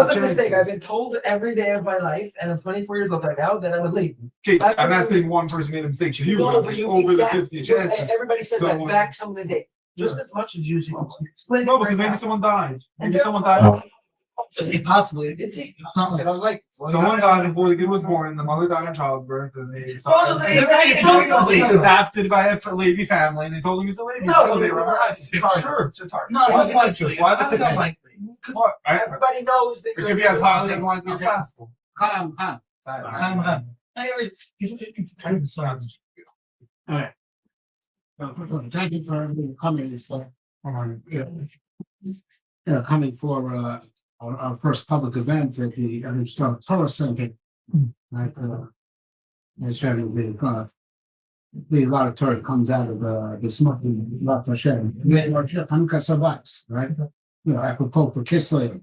was a mistake. I've been told every day of my life, and I'm 24 years old right now, that I would leave. Okay, I'm not saying one person made a mistake to you. No, I'm but saying you over exactly. the 50 chances. Everybody said that back some of the day. Just as much as you. No, because maybe someone died. Maybe someone died. Possibly. It's not like Someone died before the kid was born, and the mother died in childbirth, and they adopted by a Levi family, and they told him he's a Levi. No, they were arrested. Sure. No, it's likely. Why is it unlikely? Everybody knows that it could be as highly unlikely as possible. All right. Thank you for coming. Coming for our first public event at the Torah Center. Right, it's trying to be a lot of Torah comes out of the smoking Rosh Hashem. Hanukkah Sabbats, right? Apropos for Kislev,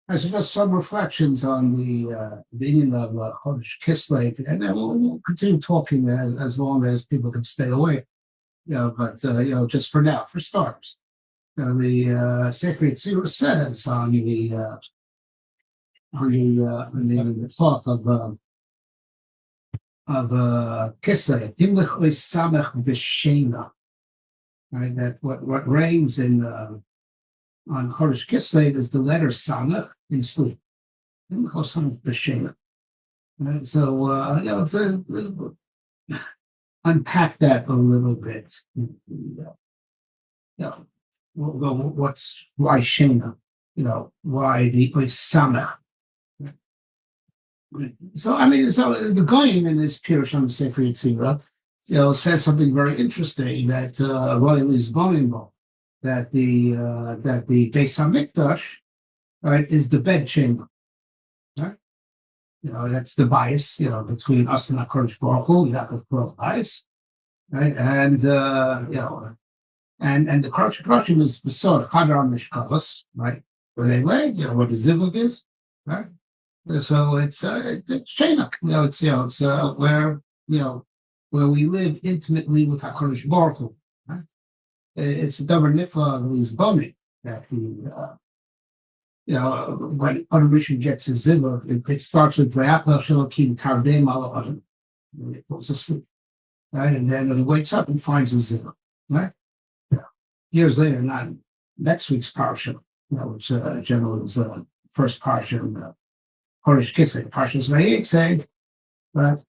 I suggest some reflections on the meaning of Codesh Kislev, and then we'll continue talking as long as people can stay away. But just for now, for starters, the Sefer Yetzirah says on the 4th of Kislev, Himlich Samech B'Shena, right? That what reigns on Codesh Kislev is the letter Samech in sleep. Himlich Samech B'Shena. Right? So unpack that a little bit. What's why Shena? Why the Samech? So the Goyim in this Pirush on Sefer Yetzirah, says something very interesting that Royal is vulnerable, that the Beis Hamikdash, right, is the bedchamber, right? That's the bias, between us and HaKadosh Baruch Hu. You have to cross bias, right? And and the Kodesh is beside Chadar Mishkavos, right? Where they lay, where the zivug is, right? So it's Shena, it's where we live intimately with HaKadosh Baruch Hu, right? It's a davar nifla who's bummy that when Rishon gets his zivug, it starts with Vayapel Shalokim Tardem Al Adam. It goes to sleep, right? And then when he wakes up and finds his zivug, right? Years later, not next week's parsha, which generally is the first parsha in Codesh Kislev. Parsha is Vayik saying, right?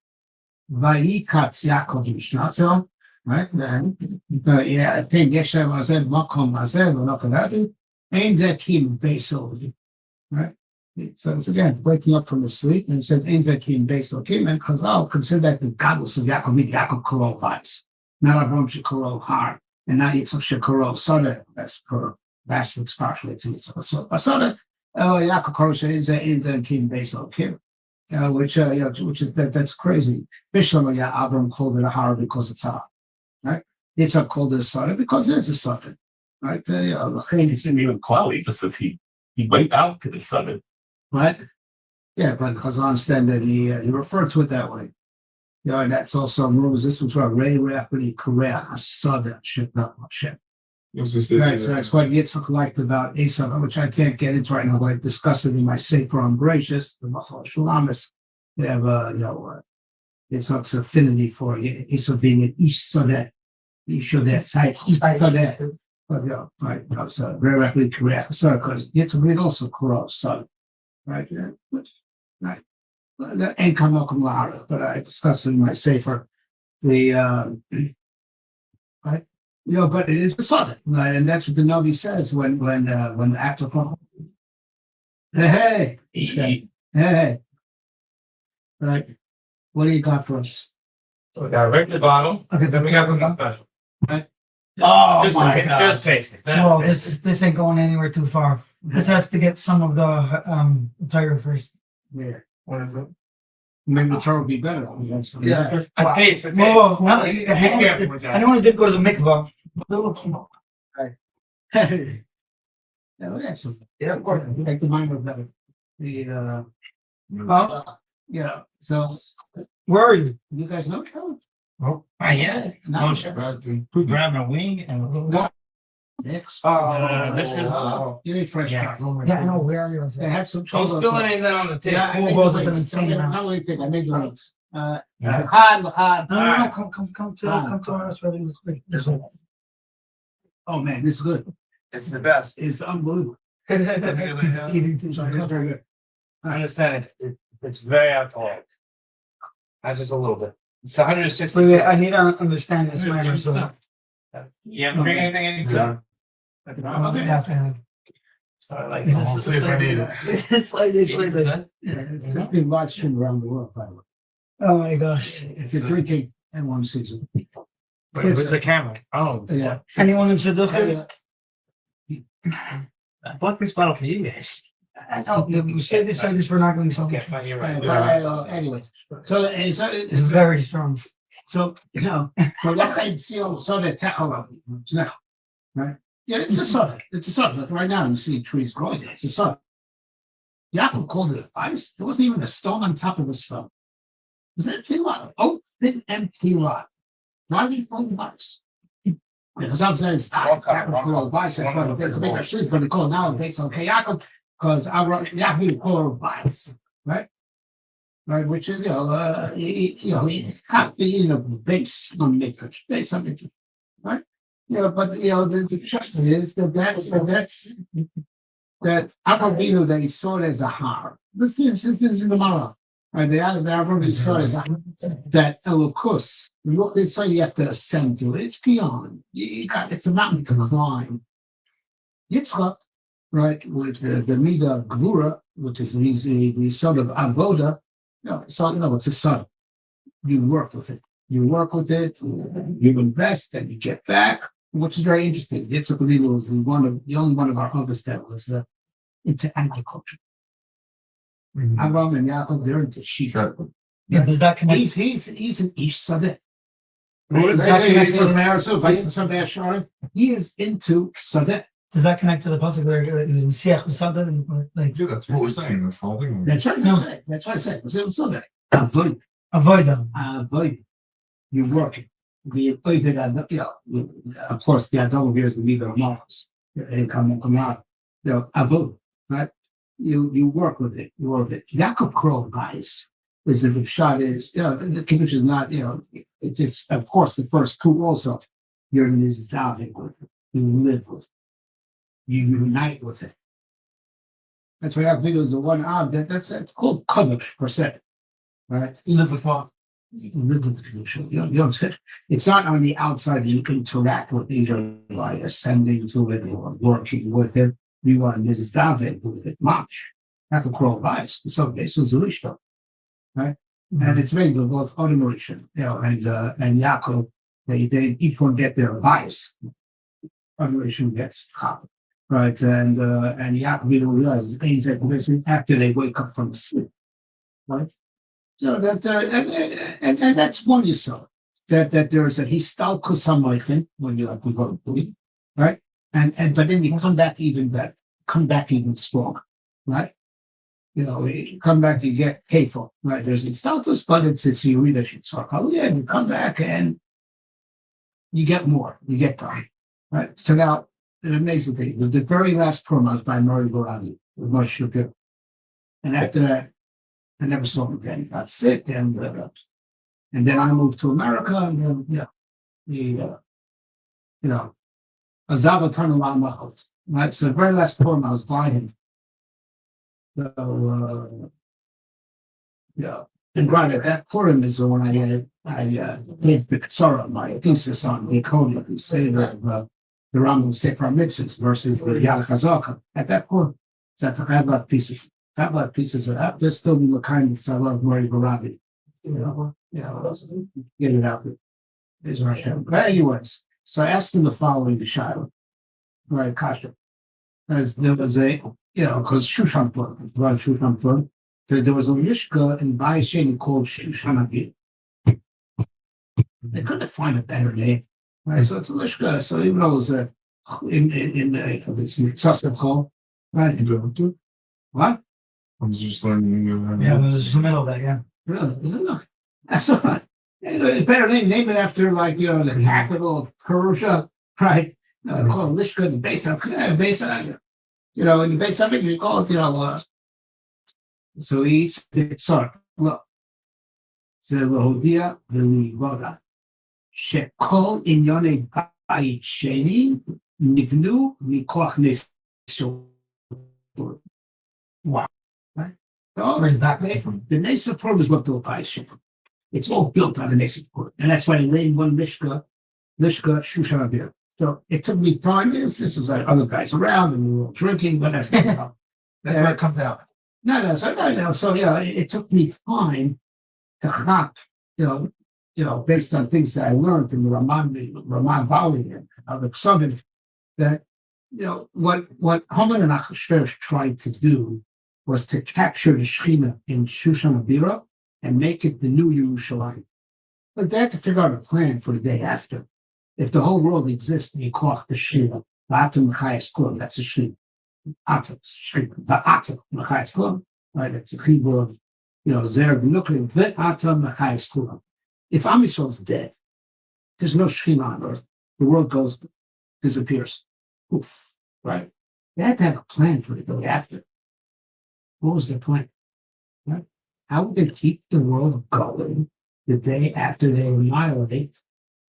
Vayikatz Yaakov Yishnatzon, right? Then, Pen Yeshem Azev Makom Azev V'Nokadadu, Ein Zekim Beisel, right? So it's again waking up from the sleep, and it says Ein Zekim Beisel Kim, and Chazal consider that the godless of Yaakov, Yaakov Korol Vayis, not Avram Shekorol Har. And now it's Shekorol Sada, that's per last week's parsha. So Sada, Yaakov Korosha is in Kim Beisel Kim, which is that's crazy. Bishlam Avram called it a Har because it's Har, right? Yitzhak called it a Sada because there's a Sada, right? It's in even quality because he went out to the Sada, right? Yeah, but because I understand that he referred to it that way. And that's also this was what Ray Rapidly Korea Asada Ship not Hashem. Right, so that's what Yitzchak liked about Esau, which I can't get into right now, but I discussed it in my Sefer on Bereshis, the Machal Shulamis. They have Yitzchak's affinity for Esau being an Ish Sadeh. Sadeh. But right, so Ray Rapidly Korea Asada, because Yitzchak also Korah Asada. Right, right. That ain't come up but I discussed it in my Sefer. Right, but it is the Sodom, right? And that's what the Navi says when the actor comes. Hey, right? What do you got for us? We got right at the bottom. Okay, Then we got something special. Right? Oh Just my taste it, God! just taste it. No, this ain't going anywhere too far. This has to get some of the tiger first. Yeah. What is it? Maybe the Torah would be better. Yeah. I taste it. Whoa, anyone who did go to the mikvah. Hey. Yeah, excellent. Yeah, of course. Take the mind of that. So Where are you? you guys know each other? Oh, yeah. No. We're grabbing a wing and a little. Next. This is. Give me fresh. Yeah. coffee. Yeah, I know, where are you? They have some. Don't spill anything on the Yeah, table. I Who goes made with an the insane links. amount? Not only thing, I made the links. Yeah. Lahad. No, come to us really quick. Oh, man, this is good. It's the best. It's unbelievable. It's eating too Sorry, much. very good. I understand it. It's very alcoholic. Not just a little bit. It's 160. Wait, I need to understand this matter, so. You haven't drink anything in Yeah. Yeah. I like Is I'll see if I need it. It's like this. It's been live streamed around the world, by the way. Oh my gosh. If you're drinking and one season. Where's the camera? Oh, Yeah. Anyone in Shidduchim? I bought this bottle for you guys. You say this like this, we're not going to Okay, okay. fine, you're Right, right. anyways, so and so It's very strong. so that's how you see all soda technology, right? Yeah, it's a soda. It's a soda. Like right now, you see trees growing. It's a soda. Yaakov called it ice. There wasn't even a stone on top of a stone. It was an empty lot, open empty lot. Why do you call it ice? Because sometimes Yaakov called it ice. It's a bigger trees, but they call it nowadays. Okay, Yaakov, because I wrote Yaakov called it ice, right? Right, which is base on matrix, base on matrix, right? But the truth is that Avinu that he saw it as a har. This is in the Maamar. Right, the Avinu saw it as a har. That Elokus, they say you have to ascend to it. It's beyond. It's a mountain to climb. Yitzchak, right, with the Mida Gvura, which is the son of Avoda. It's a son. You work with it. You work with it. You invest, and you get back, which is very interesting. Yitzchak Avinu was the only one of our others that was into agriculture. Abraham and Yaakov, they're into sheep. Yeah, does that connect? He's an Ish Sadeh. Does that He is into Sadeh. Does that connect to the puzzle where it was Mesiach Usada and like Yeah, that's what we're saying. That's the whole thing. That's right. No. That's what I said. It's Sadeh. Avoid. avoid them? Avoid. You're working. The of course, the Adon here is the leader of Marcos. Come out. Avoid. Right? You work with it. You work with it. Yaakov Kroll, guys, is the shot is, the Kiddush is not, it's of course the first two also. You're in this diving with it. You live with it. You unite with it. That's why Yaakov is the one that's called Codesh per se. Right? You live with what? You live with the Kiddush. It's not on the outside you interact with either by ascending to it or working with it. We want Mrs. David with it much. Not to crawl by. So this was Rishon, right? And it's very good, both ordination, and Yaakov, they each one get their advice. Ordination gets caught, right? And Yaakov realizes things that after they wake up from sleep, right? So that and that's one you saw that there's a histalkus hamoichin when you have to go to it, right? And but then you come back even better, come back even stronger, right? You come back, you get careful, right? There's instaltus, but it's you read a yeah, you come back and you get more, you get time, right? So now, an amazing thing, the very last promo was by Mori Borani, with Moshe Shapiro. And after that, I never saw him again. He got sick, and then I moved to America, and then, Azava turned around my house, right? So the very last poem I was by him. So, and right at that Purim is when I gave the Ketzara, my thesis on the Kodesh, the Seder of the Rambam Sefer Mitzvahs versus the Yad Chazaka. At that point, so I took Havlat pieces of that. There's still the kind of I love Mori Barabi. Get it out there. Is right there. But anyways, so I asked him the following to Shiloh, right? Kasha. As there was because Shushan, there was a Mishka in Bayeshen called Shushan. They couldn't find a better name, right? So it's a Mishka. So even though it was in this Sussex hall, right? What? I was just learning. Yeah, it was just the middle of that. Yeah. Really? No. That's all right. A better name it after the capital of Persia, right? call it Lishka, the base of, you know, in the base of it, you call it, you know, so he's, sorry, look. זה להודיע ולבורא שכל ענייני בית שני נבנו מכוח נס. Wow. Right? Where's that come from? The Nes Pur is what built by Shimon. It's all built on the Nes Pur. And that's why they named one Lishka Shushan Abir. So it took me time. This was like other guys around and we were all drinking, but that's That's where it comes out. No. So yeah, it took me time to not, you know, based on things that I learned in the Raman Valley and other Southern, that, you know, what Haman and Achashverosh tried to do was to capture the Shechina in Shushan Abira and make it the new Yerushalayim. But they had to figure out a plan for the day after. If the whole world exists, you call it the Shechina, Atom Mechayas Kulam, that's the Shechina. Atom, the Atom Mechayas Kulam, right? It's the Hebrew of, you know, Zer B'Nukrim, Vet Atom Mechayas Kulam. If Am Yisrael's dead, there's no Shechina on earth. The world disappears. Oof, right? They had to have a plan for the day after. What was their plan? Right? How would they keep the world going the day after they annihilate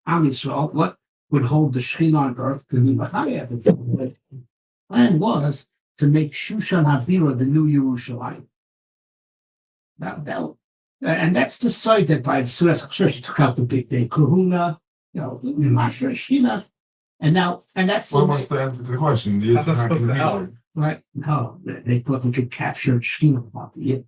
Am Yisrael? What would hold the Shechina on earth to be Machaya? The plan was to make Shushan Habira the new Yerushalayim. And that's the side that by the Suras Church took out the big day Kahuna, you know, Masha Shechina, and that's What was the answer to the question? How's that supposed to help? right. No, they thought they could capture Shechina about the year.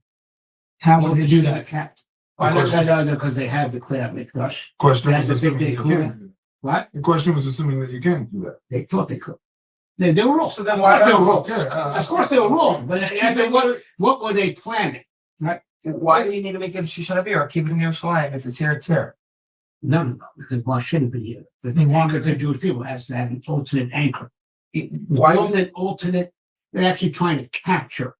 How would they do that? Why not just- Because they have the Klei Mikdash. Question That's was a big assuming day you Kuna. can't. What? The question was assuming that you can't do that. They thought they could. They were wrong. So then Of why course they were not? wrong. Of course they were wrong. But Just keep it- what were they planning? Right? Why do you need to make it Shushan Abir or keep it in Yerushalayim? If it's here, it's here. No, because why shouldn't be here? The anchor to Jewish people has to have an alternate anchor. Why is it? Alternate, they're actually trying to capture.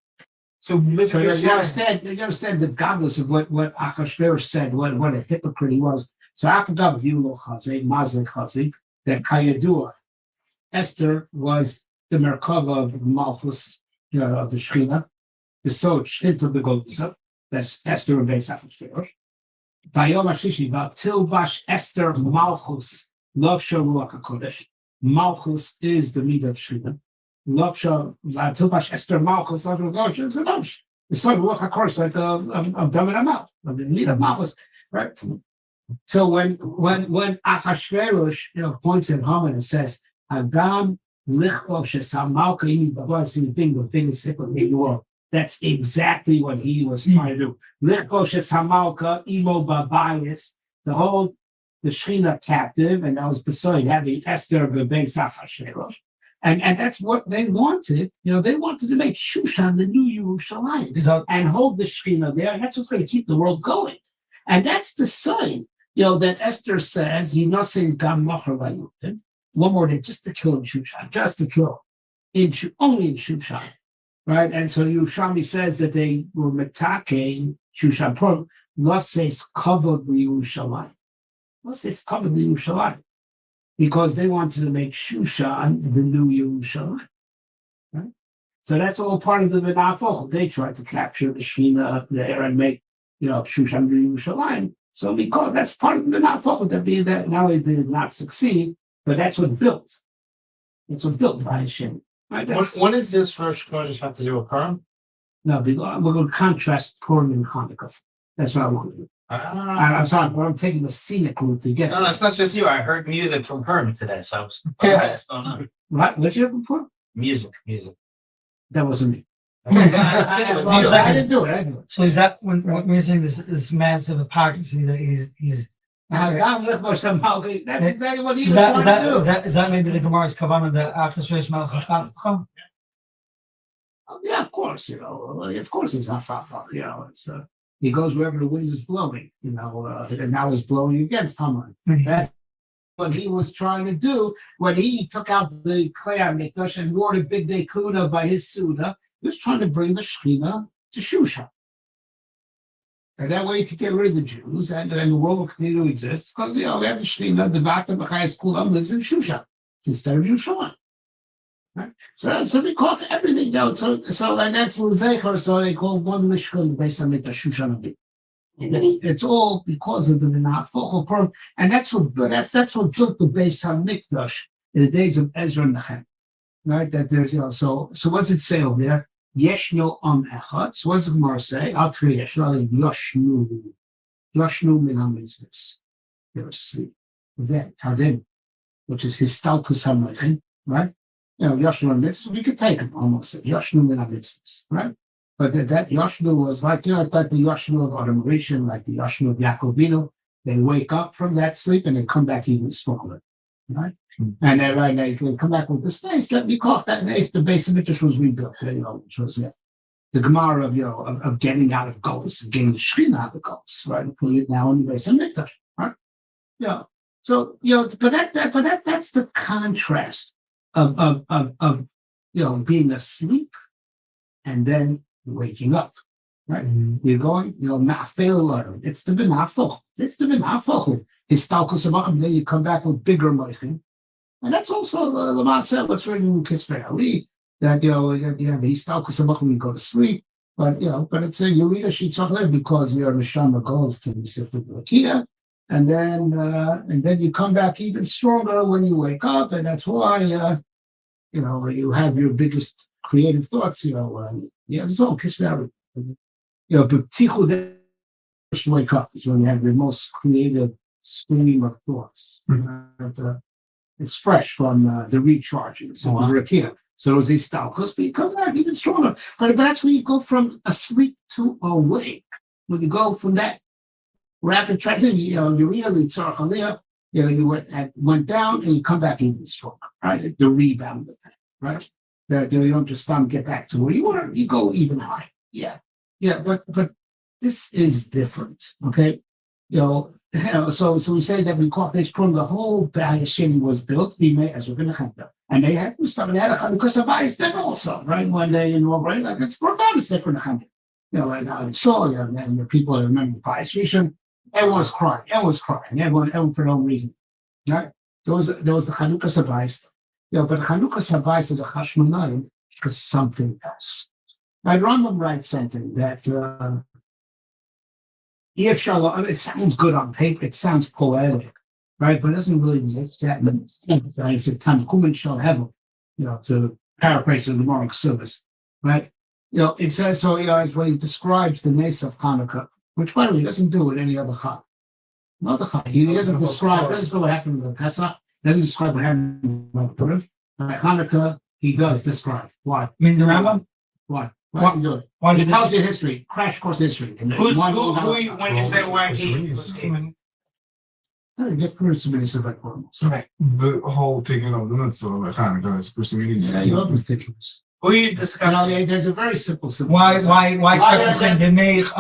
So live So in you Yerushalayim. understand the godless of what Achashverosh said, what a hypocrite he was. So after God Yulo Chazi, Mazel Chazi, that Kayadua, Esther was the Merkava of Malchus, you know, of the Shechina, the Soch into the Golgotha. That's Esther and Beis Achashverosh. Bayom Hashishi, Tilbash Esther Malchus, Love Ruach Codesh. Malchus is the meat of Shechina. Tilbash Esther Malchus, Love Ruach. It's like Ruach HaKodesh, like of David Amal, of the meat of Malchus, right? So when Achashverosh, you know, points at Haman and says, "Agam lichlo shesamalka imi babas in the thing is sick in the world." That's exactly what he was trying to do. Lichlo shesamalka imo babayis, the Shechina captive, and that was beside having Esther bebeis Achashverosh, and that's what they wanted. You know, they wanted to make Shushan the new Yerushalayim and hold the Shechina there, and that's what's going to keep the world going. And that's the sign, you know, that Esther says, "Yinosin gam machar vayutin." One more day, just to kill in Shushan, just to kill only in Shushan, right? And so Yerushalmi says that they were metake Shushan Purim. Losses covered Yerushalayim. Losses covered Yerushalayim because they wanted to make Shushan the new Yerushalayim, right? So that's all part of the V'nafol. They tried to capture the Shechina up there and make, you know, Shushan Yerushalayim. So because that's part of the Nafal, that being that not only did not succeed, but that's what built. It's what built by Hashem. Right? What does this Rosh Chodesh have to do with Purim? No, we're going to contrast Purim and Hanukkah. That's what I'm going to do. I'm sorry, but I'm taking the scenic route to get. No, it's not just you. I heard music from Purim today, so I was. What's going on? What? What'd you have before? Music. That wasn't me. I didn't do it. So is that when we're saying this massive hypocrisy that he's That's exactly what he is was that trying to do. is that maybe the Gemara's kavanah that Achashverosh Malchus? Yeah, of course, you know. Of course, he's not Fafa. You know, it's he goes wherever the wind is blowing. You know, and now it's blowing against Haman. That's what he was trying to do when he took out the Klei Mikdash and wore the big day Kuna by his Suda. He was trying to bring the Shechina to Shushan. And that way he could get rid of the Jews and the world will continue to exist because, you know, we have the Shechina, the Bata B'chai Kulam lives in Shushan. instead of Yerushalayim. Right? So we call everything down. So and that's L'Zecher, so they call one Lishka based on the Shushan. It's all because of the Nafachal problem, and that's what built the Beis Hamikdash in the days of Ezra and Nehemiah. Right? That there's so what does it say over there? Yeshno echad. So what does the Gemara say? Al Tri Yeshno min hamitzvos. They're asleep. Then Tardim, which is Histalkus HaMoichin, right? Yashnu mitzvah, we could take it almost. Yashnu min hamitzvos, right? But that Yashnu was like the Yashnu of Adam Rishon, like the Yashnu of Yaakovinu. They wake up from that sleep and they come back even stronger, right? And then they come back with this nice. Let me call that nice. The Beis Hamikdash was rebuilt, which was the Gemara of getting out of Golos and getting the Shekhinah out of Golos, right? Putting it now in the Beis Hamikdash, right? Yeah. So but that's the contrast of being asleep and then waking up, right? You're going, ma'afel. It's the benafel. It's the benafel. Histalkus abachim. Then you come back with bigger moichin, and that's also the Maamar what's written in Kislev. That histalkus abachim. You go to sleep, but it's a you read a shitzach because your neshama goes to the sifted lakia. And then you come back even stronger when you wake up, and that's why you have your biggest creative thoughts. So Kislev, but tichu wake up is when you have your most creative stream of thoughts. It's fresh from the recharging. So So those these stalkers, but you come back even stronger. But that's when you go from asleep to awake. When you go from that rapid transition, you really tzarech aliyah, you went down and you come back even stronger, right? The rebound effect, right? That you don't just get back to where you were, you go even higher. Yeah, but this is different, okay? So we say that we call this from the whole Bayashim was built, and they had to start. They had a Chanukah Sabayis then also, right? When they inaugurated, like it's brought down a different Chanukah. Right now in Solia, and the people that remember Bayis Rishon, everyone was crying, everyone for no reason, right? There was the Chanukah Sabayis, but Chanukah Sabayis of the Chashmonayim is something else. Right? Rambam writes something that. It sounds good on paper. It sounds poetic, right? But it doesn't really exist that. It's a Tankumen shall have, to paraphrase the Gemara service, right? It says so. When he describes the Mesa of Hanukkah, which by the way he doesn't do with any other Chag. No other Chag. He doesn't describe. Doesn't what happened with Pesach. Doesn't describe what happened with Purim. Hanukkah, he does describe. Why? You mean the Rambam? Why? What's he doing? He tells you history, crash course history. When you say where he Right. The whole taking of the mitzvah of Hanukkah is Christianity. Yeah, you're ridiculous. who you discussing? There's a very simple. Why start saying b'meich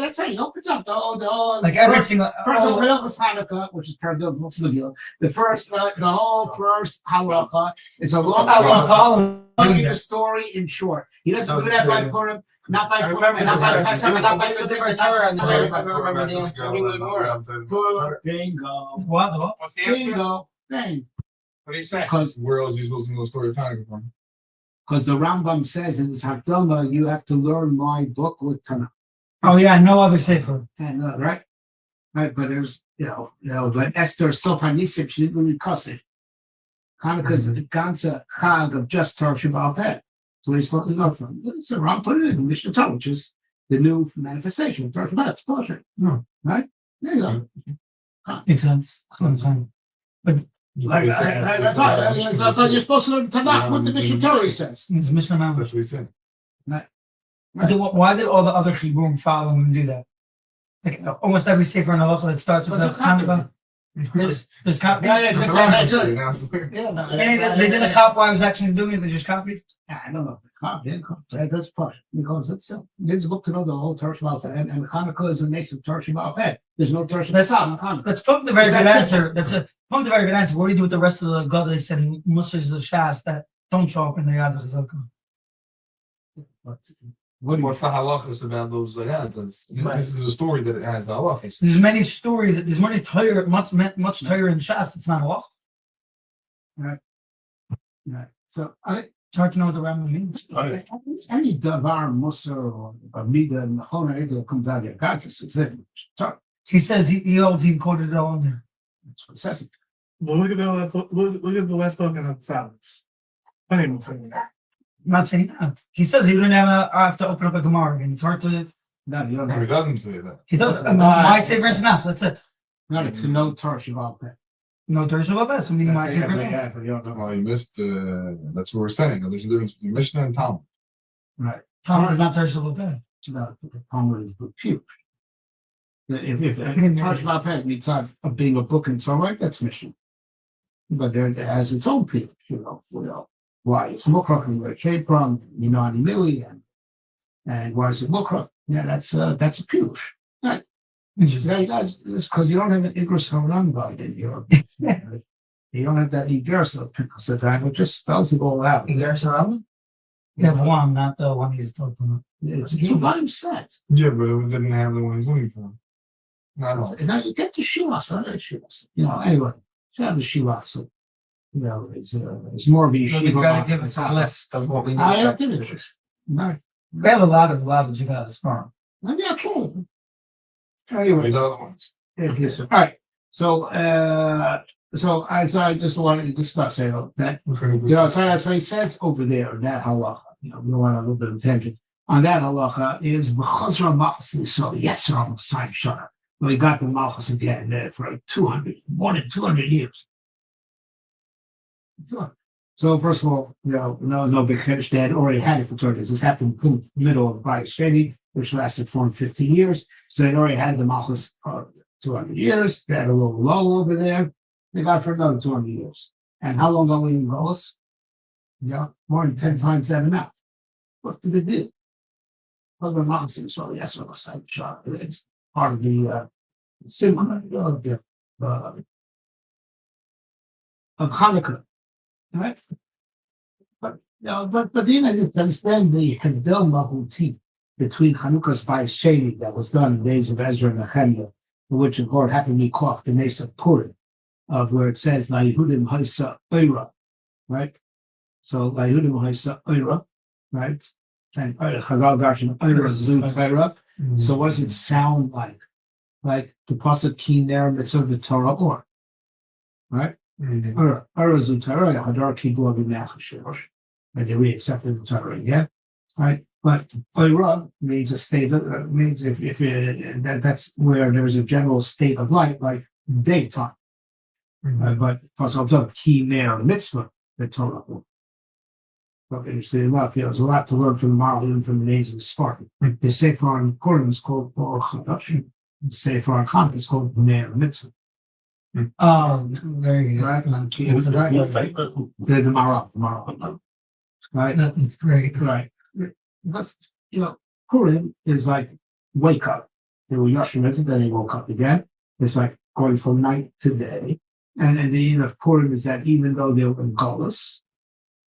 That's right. He opens up the whole like every single first of Hilchos Hanukkah, which is part of the Megillah. The whole first halacha is a long halacha. Telling the story in short. He doesn't do that by Purim, not by Purim, not by Pesach, not by Sukkot, Bingo. What? What's the answer? Bingo. Bang. What do you say? Because Where else are you supposed to know the story of Hanukkah from? the Rambam says in his Hakdama, you have to learn my book with Tanakh. Oh yeah, no other sefer. And right, but there's but Esther Sofanisip, she didn't really cuss it. Hanukkah's a ganze Chag of just Torah Shabbat Peh. So where you're supposed to go from. So Ram put it in Mishnah Torah, which is the new manifestation of Torah Shabbat. It's torture. No, right? There you go. Makes sense. But I thought you're supposed to learn Tanakh what the Mishnah Torah says. it's Mishnah Maamar. That's what he said. Right. Why did all the other Chiburim follow him and do that? Like almost every sefer in halacha that starts with the Hanukkah. There's copies. Yeah, They didn't copy why I was actually doing it. They just copied. I don't know. That's part because it's book to know the whole Torah Shabbat and Hanukkah is a nascent Torah Shabbat Peh. There's no Torah Shabbat Hanukkah. That's a very good answer. That's a very good answer. What do you do with the rest of the Godesh and Muslims of Shas that don't show up in the Yad HaChazaka? What's the halachas about those? This is a story that it has the halachas. There's many stories. There's many Torah, much Torah in Shas. It's not halach. Right. So It's hard to know what the Rambam means. Right. any davar musar or amida and chona ego comes out of your consciousness. He says he holds he quoted it all in there. That's what it says. Well, look at the last book in the silence. Funny enough. I'm not saying that. He says he didn't have to open up a Gemara again. It's hard to. No, you don't He have doesn't say that. He does. My Sefer and Tanakh. That's it. not to know Torah Shabbat Peh. No Torah Shabbat Bes. I mean, my Sefer and Tanakh. Yeah, but you don't know. Well, you missed. That's what we're saying. There's a difference between Mishnah and Talmud. Right. Talmud is not Torah Shabbat Bes. No, the Talmud is the pure. If Torah Shabbat Peh means of being a book in Torah, that's mission. But there it has its own people, why it's Mukra and where it came from, million, and why is it Mukra? Yeah, that's a pure. Right. You guys, it's because you don't have an Igros Haran guide in your you don't have that Igros of people that it just spells it all out. Igros Haran? You have one, not the one he's talking about. It's a 2-volume set. Yeah, but it didn't have the one he's looking for. Not all. Now you get the Shivas, right? Shivas. Anyway, you have the Shivas. So, it's more of a So Shiva. he's got to give us a list of what we need. I have given it. No. We have a lot of you guys tomorrow. Maybe okay. The Anyways, other ones. all right. So I just wanted to discuss that. So he says over there that halacha. We want a little bit of attention on that halacha is b'chazra malchus. So yes, sir, on the side shana. We got the malchus again there for more than 200 years. So first of all, no big Codesh. They had already had it for 30 years. This happened in the middle of Bayis Sheni, which lasted 450 years. So they already had the malchus 200 years. They had a little lull over there. They got it for another 200 years. And how long are we in Golos? More than 10 times that amount. What did they do? Well, the malchus is really yes, on the side shot. It's part of the symbol of Hanukkah. Right? But you understand the Hagdel Mahuti between Hanukkah's Bayis Sheni that was done in the days of Ezra and Nehemiah, which of course happened to be called the Nesa Purim, of where it says La Yehudim Haisa Oira, right? So La Yehudim Haisa Oira, right? And Chagal Garshin Oira Zu Torah. So what does it sound like? Like the pasuk Ki Ner Mitzvah Torah or, right? And they re-accepted the Torah again, right? But Oira means a state means if that's where there's a general state of light, like daytime. But also Ki Ner Mitzvah the Torah. But interesting enough, there's a lot to learn from the Maamar and from the names of Spartan. The Sefer on Purim is called Codesh. The Sefer on Hanukkah is called Ner Mitzvah. Oh, very good. Right. The Maamar. Right. That's great. Right. Because, Purim is like wake up. They were Yashim, then they woke up again. It's like going from night to day. And the end of Purim is that even though they were in Golos,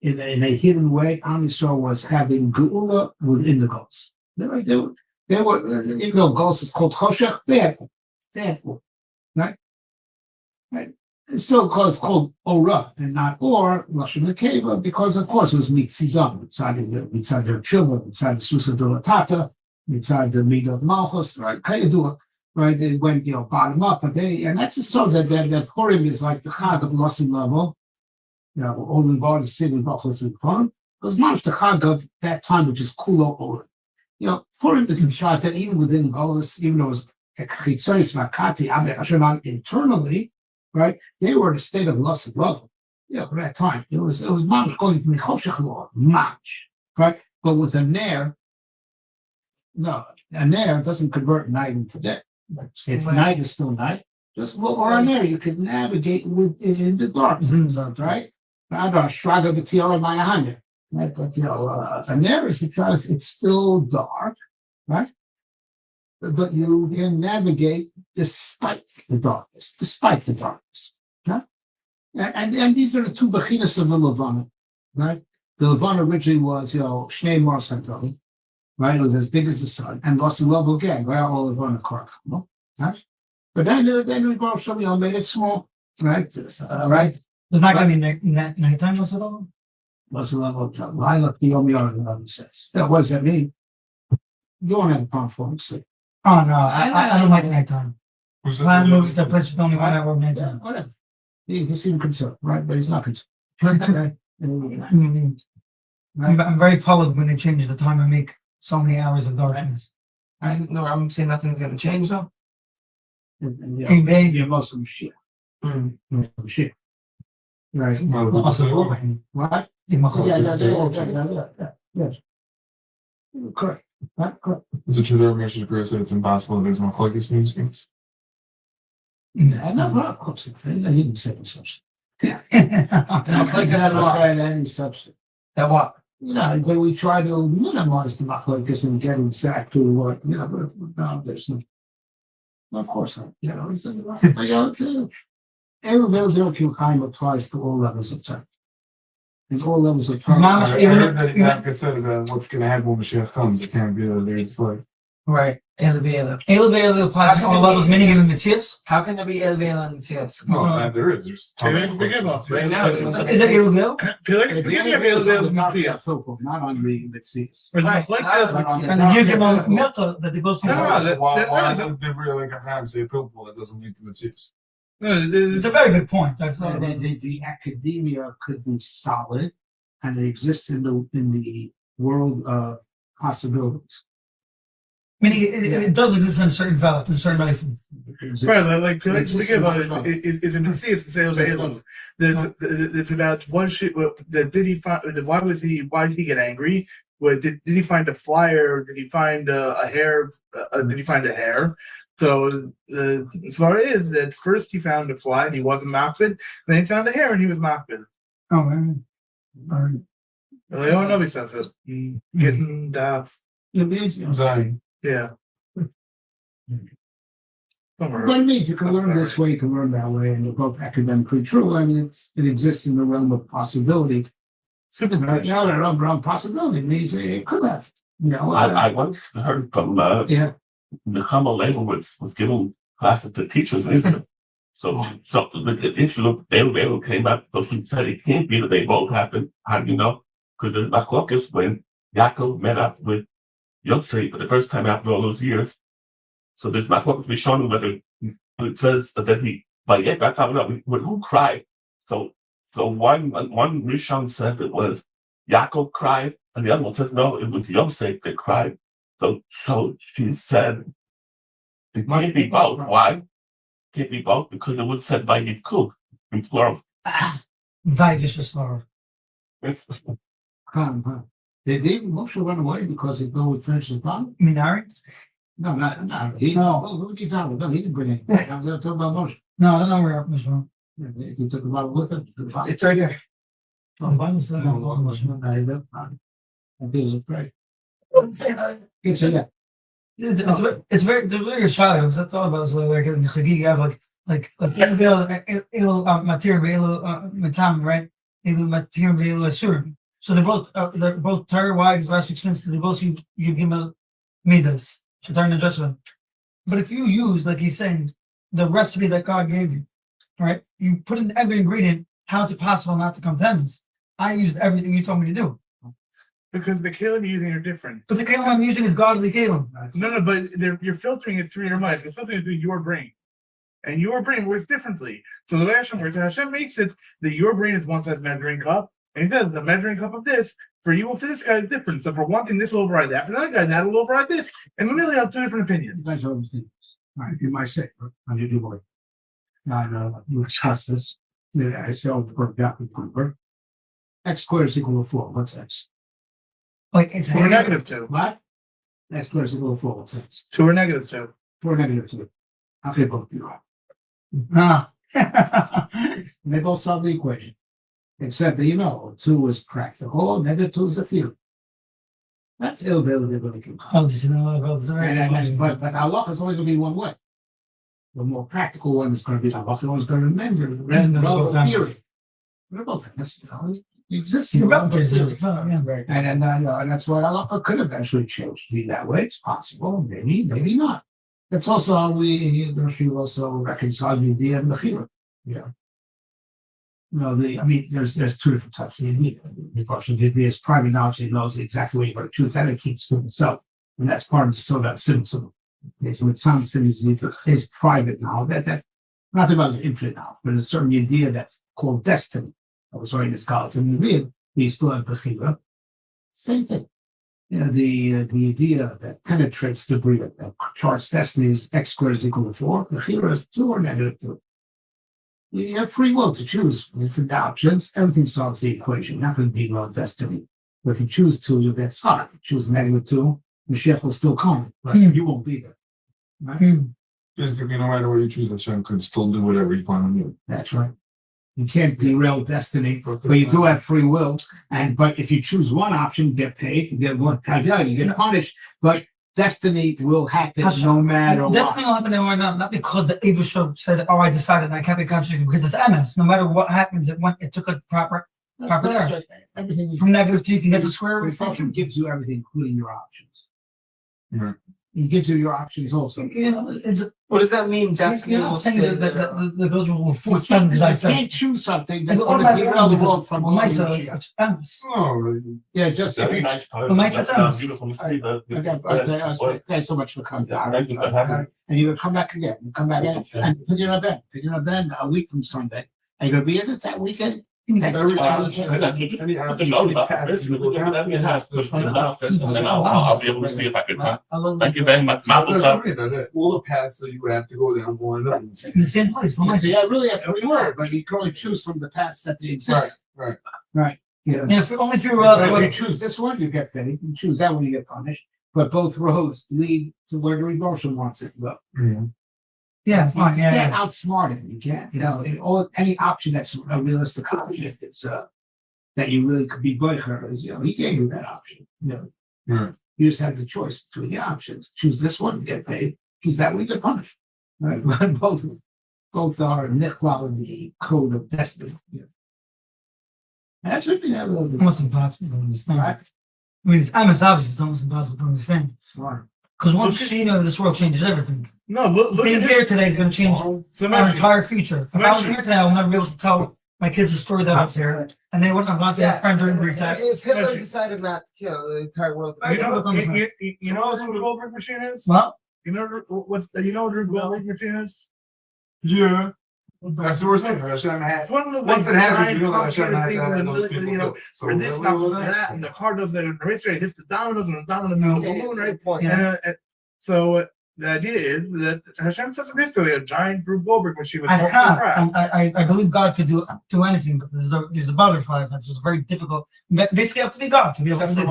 in a hidden way, Am Yisrael was having Geula within the Golos. They were, even though Golos is called Choshech, they had right? Right. It's still called Ora and not Or, Lashon Nekeva, because of course it was Mitzidam, inside their children, inside the Susa Dolatata, inside the Midah of Malchus, right? Kayadua, right? They went, bottom up, and that's the sort that Purim is like the Chag of Losim level, all in bar the city of Malchus and Purim. It was not the Chag of that time, which is Kulo Or. Purim is the shot that even within Golos, even though it was Chitzonis Makati, Asherman internally, right? They were in a state of loss of love. For that time. It was Mamish going from the Choshech law, Mamish, right? But with a Ner, no, a Ner doesn't convert night into day. It's night is still night. Just or a Ner, you could navigate in the darkness, right? But a Ner is because it's still dark, right? But you can navigate despite the darkness. Right? And these are the two bechinas of the Levana, right? The Levana originally was, Shnei Mar Santoni, right? It was as big as the sun, and lost the level again, right? All Levana Korach, right? But then we go Shlomo made it small, right? Right? There's not gonna be nighttime most of all? Was the level of trouble. I look the Yomi says. What does that mean? You don't have a problem falling asleep. Oh, no, I don't like nighttime. Who's A lot of movies that puts only 1 hour of Yeah, nighttime. whatever. He seemed concerned, right? But he's not concerned. Right? Mhm. I'm very puzzled when they change the time and make so many hours of darkness. I'm saying nothing's gonna change though. And, Amen. you're Muslim shit. Mm. Shit. Right. Also, What? Yes. Correct. Right? Correct. Is it true that Rashi Guru said it's impossible that there's no focus in these things? I'm not close. I didn't say any such. Like I that's never what- said any such. That what? You know, but we try to minimize the machlokes and get exact to what, you know, but no, there's no. Of course not. You know, it's Elvil applies to all levels of time. And all levels of time. Maamar, I even heard that even- Nafka said that what's going to happen when Mashiach comes, it can't be that there's like, Right. Elevator. Elevator applies to all levels, meaning even Mitzvahs. How can there be elevator on the CS? no, there is. There's tons of Forget about focus. it. Right now, Is it Elevator? Forget about not on the Mitzvahs. Right. And then you give them milka that they both. No, Why that- would the real like a ham say a pilpul that doesn't lead to Mitzvahs? It's a very good point. I've thought about it. The academia could be solid and it exists in the world of possibilities. Meaning it does exist in a certain valve, in a certain life. Right, like forget about it. It's in the sea. It's the sales of aliens. There's about one shit. Did he find? Why did he get angry? Did he find a flyer? Did he find a hair? Did he find a hair? So the story is that first he found a fly and he wasn't makbid. Then he found a hair and he was makbid. Oh man. Like, oh, nobody says it. Getting Zion. yeah. What it means, you can learn this way, you can learn that way, and they're both academically true. I mean, it exists in the realm of possibility. Super Right now, the realm of possibility means it could have. You know, I once heard from yeah. the Chama label was giving classes to teachers in Israel. So the issue of they came up, so she said it can't be that they both happened. How do you know? Because the Machlokes when Yaakov met up with Yosef for the first time after all those years. So this Machlokes be showing whether it says that he, but yet that's how we know who cried. So one Rishon said it was Yaakov cried, and the other one says no, it was Yosef that cried. So she said it can't be both. Why? Can't be both because it was said by Yidkuk in plural. Vicious or Did Moshe run away because he go with finish the problem? Minari? No, not he. No. Look, he's out. No, he didn't bring it. I'm going to talk about Moshe. No, I don't know where it was from. He took the bottle with him. It's right here. Oh, Bible said No, it was from- I think it was great. So yeah. It's very good child. I was thought about this like in the Chagig, you have like Elo Matir Elo Matam, right? Elo Matir Elo Asurim. So they're both Torah wives, Rashi explains because they both you give him midas, Shatar and Joshua. But if you use, like he's saying, the recipe that God gave you, right? You put in every ingredient, how is it possible not to come to heavens? I used everything you told me to do. because the kalim you're using are different. But the kalim I'm using is godly kalim. No, but you're filtering it through your mind. You're filtering it through your brain. And your brain works differently. So the way Hashem works, Hashem makes it that your brain is one size measuring cup. And he says the measuring cup of this, for you, for this guy is different. So for one thing, this will override that. For another guy, that will override this. And we really have two different opinions. Depends on the things. Right, you might say, how do you do it? Now, you discuss this. Yeah, I say, work out with number. X squared is equal to 4. What's X? Like it's 2 or negative 2. What? X squared is equal to 4. What's X? 2 or negative 2. 4 negative 2. How can they both be wrong? Ah. And they both solve the equation. Except that, 2 is practical, negative 2 is a theory. That's irrelevant. Oh, did you know about this? But Allah is only going to be one way. The more practical one is going to be Allah. The one is going to remember the theory. They're both you exist. You're about to exist, yeah. And that's why Allah could eventually change to be that way. It's possible, maybe not. That's also how we also reconcile the idea of Mechira. there's two different types of idea. The partial idea is private knowledge. He knows exactly what you're going to choose. That it keeps to himself, and that's part of the soda symptom. Okay, so with some is private knowledge. That not about his infinite knowledge, but a certain idea that's called destiny. I was writing this college in the real. He still have Mesiba. Same thing. The idea that penetrates the Bria, that charts destiny is x squared is equal to 4. Mesiba is 2 or negative 2. You have free will to choose different options. Everything solves the equation. Not going to be well destiny. But if you choose 2, you'll get stuck. If you choose negative 2, Mashiach will still come, but you won't be there. Right? Basically, no matter what you choose, Hashem could still do whatever you plan on doing. That's right. You can't derail destiny, but you do have free will. But if you choose one option, you get paid. You get one, you get punished. But destiny will happen no matter what. Destiny will happen or not because the Abishab said, "Oh, I decided and I can't be contradicted," because it's MS. No matter what happens, it took a proper there. Everything From negative 2, you can get to square root. It gives you everything, including your options. Right. It gives you your options also. What does that mean? Destiny You're will not saying stay that there. the village will force them because I You said. can't choose something And that's the going to automatic derail the world from on my one side, Mashiach. it's MS. Oh, Yeah, just if Very you. nice. But my sense of- Beautiful. Thanks so much for coming down. Thank you for having me. And you're gonna come back again. You come back again and put you in a bed. Put you in a bed a week from Sunday. And you're gonna be in it that weekend. Next week. I'll be able to see if I can come. Thank you very much. all the paths that you would have to go down going up. In the same place. on my So side. yeah, really have free will, but you can only choose from the paths that they exist. Right. Right. Yeah. And only if you're But if you choose this one, you get paid. You choose that one, you get punished. But both roads lead to where the emotion wants it to go. yeah, fine, You yeah, can't yeah. outsmart it. You can't. Any option that's a realistic option is that you really could be boicher is he gave you that option. Right. You just have the choice between the options. Choose this one, you get paid. Choose that one, you get punished. Right? But both are nichla in the code of destiny. And that's what we have a little bit. Almost impossible to understand. Right? I mean, it's MS, obviously, it's almost impossible to understand. Right. Because once Shino of this world changes everything. No, look Being at here today is going to change So our Meshi, entire future. If I was here today, I would never be able to tell my kids the story that I was here, and they wouldn't have gone to their friend during recess. If Hitler decided not to kill the entire world, you know what the Goldberg machine is? Well, You know what the Goldberg machine is? Yeah. That's the worst thing. Hashem had. It's one of the Once it happens, giant you know that Hashem complicated had things, those people. So where this knocks into that, and the card of the racer hits the dominoes, and the dominoes hit the balloon, right? Yeah. So the idea is that Hashem says basically a giant Rube Goldberg machine with I multiple can't. crafts. I believe God could do anything, but there's a butterfly effect, so it's very difficult. Basically, you have to be God to be able to do it.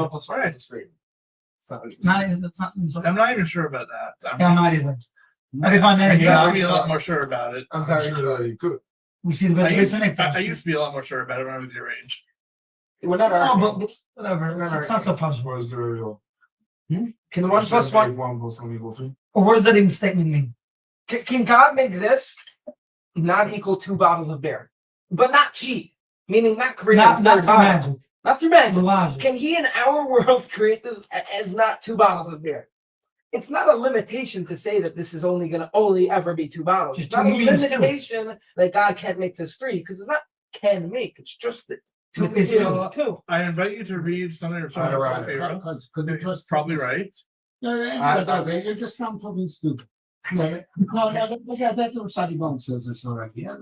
Not even, that's not, I'm not even sure about that. I'm not either. I can find I anything. used to be a lot more sure about it. I'm I'm very sure sure. that you could. We see the I best. used to be a lot more sure about it when I was your age. We're not Oh, arguing. but whatever. It's not so possible. Was there a real? Can 1 plus 1? 1 plus 1 equal 3? Or what does that even statement mean? Can God make this not equal 2 bottles of beer, but not cheap? Meaning not create Not a through third bottle. magic. Not through The magic. logic. Can He in our world create this as not 2 bottles of beer? It's not a limitation to say that this is only ever be 2 bottles. Just It's not 2 a means 2. limitation that God can't make this 3 because it's not can make. It's just that 2 It's is two. 2. I invite you to read something or something. Right. Because you just Probably right. You're just not fucking stupid. No, that Sadi Bone says this already. Yeah,